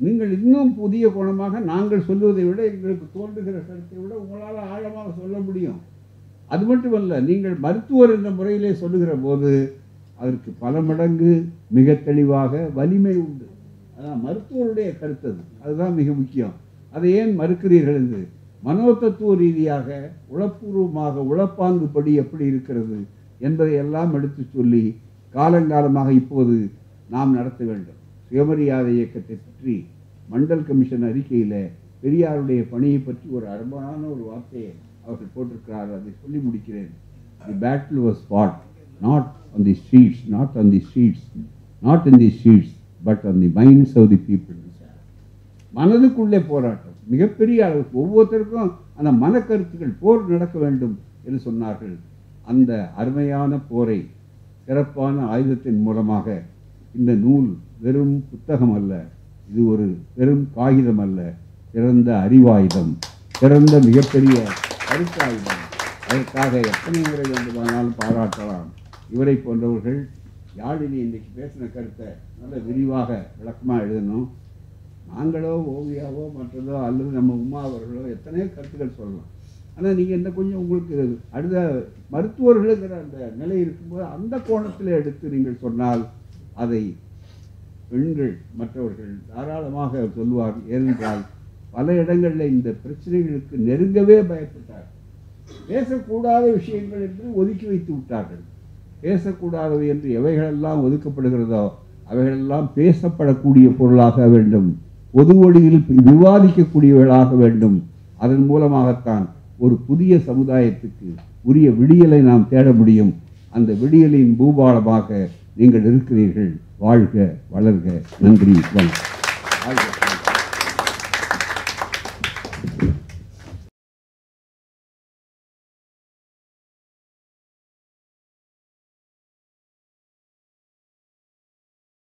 நீங்கள் இன்னும் புதிய கோணமாக நாங்கள் சொல்வதை விட எங்களுக்கு தோன்றுகிற கருத்தை விட உங்களால் ஆழமாக சொல்ல முடியும். அது மட்டுமல்ல, நீங்கள் மருத்துவர் என்ற முறையிலே சொல்லுகிற போது அதற்கு பல மடங்கு மிக தெளிவாக வலிமை உண்டு. அதான் மருத்துவருடைய கருத்து. அதுதான் மிக முக்கியம். அதை ஏன் மறுக்கிறீர்கள் என்று மனோதத்துவ ரீதியாக உளப்பூர்வமாக உளப்பாங்குபடி எப்படி இருக்கிறது என்பதை எல்லாம் எடுத்து சொல்லி காலங்காலமாக இப்போது நாம் நடத்த வேண்டும். சுயமரியாதை இயக்கத்தை பற்றி மண்டல் கமிஷன் அறிக்கையில் பெரியாருடைய பணியை பற்றி ஒரு அருமையான ஒரு வார்த்தையை அவர்கள் போட்டிருக்கிறார். அதை சொல்லி முடிக்கிறேன். The battle was fought not on the streets, not in the streets, but on the minds of the people. மனதுக்குள்ளே போராட்டம் மிகப்பெரிய அளவுக்கு ஒவ்வொருத்தருக்கும் அந்த மனக்கருத்துக்கள் போர் நடக்க வேண்டும் என்று சொன்னார்கள். அந்த அருமையான போரை சிறப்பான ஆயுதத்தின் மூலமாக இந்த நூல் வெறும் புத்தகம் அல்ல, இது ஒரு வெறும் காகிதம் அல்ல, சிறந்த அறிவாயுதம், சிறந்த மிகப்பெரிய கருத்தாயுதம். அதற்காக எத்தனை முறை வேண்டுமானாலும் பாராட்டலாம். இவரை போன்றவர்கள் யாழினி இன்றைக்கு பேசின கருத்தை நல்ல விரிவாக விளக்கமாக எழுதணும். நாங்களோ ஓவியாவோ மற்றதோ அல்லது நம்ம உமா அவர்களோ எத்தனையோ கருத்துக்கள் சொல்லலாம். ஆனால் நீங்கள் என்ன கொஞ்சம் உங்களுக்கு அடுத்த மருத்துவர்களுங்கிற அந்த நிலை இருக்கும்போது அந்த கோணத்தில் எடுத்து நீங்கள் சொன்னால் அதை பெண்கள் மற்றவர்கள் தாராளமாக சொல்லுவார்கள். ஏனென்றால் பல இடங்களில் இந்த பிரச்சனைகளுக்கு நெருங்கவே பயப்பட்டார்கள். பேசக்கூடாத விஷயங்கள் என்று ஒதுக்கி வைத்து விட்டார்கள். பேசக்கூடாதவை என்று எவைகளெல்லாம் ஒதுக்கப்படுகிறதோ அவைகளெல்லாம் பேசப்படக்கூடிய பொருளாக வேண்டும், பொது வழியில் விவாதிக்கக்கூடியவர்களாக வேண்டும். அதன் மூலமாகத்தான் ஒரு புதிய சமுதாயத்துக்கு உரிய விடியலை நாம் தேட முடியும். அந்த விடியலின் பூபாலமாக நீங்கள் இருக்கிறீர்கள். வாழ்க, வளர்க. நன்றி, வணக்கம்.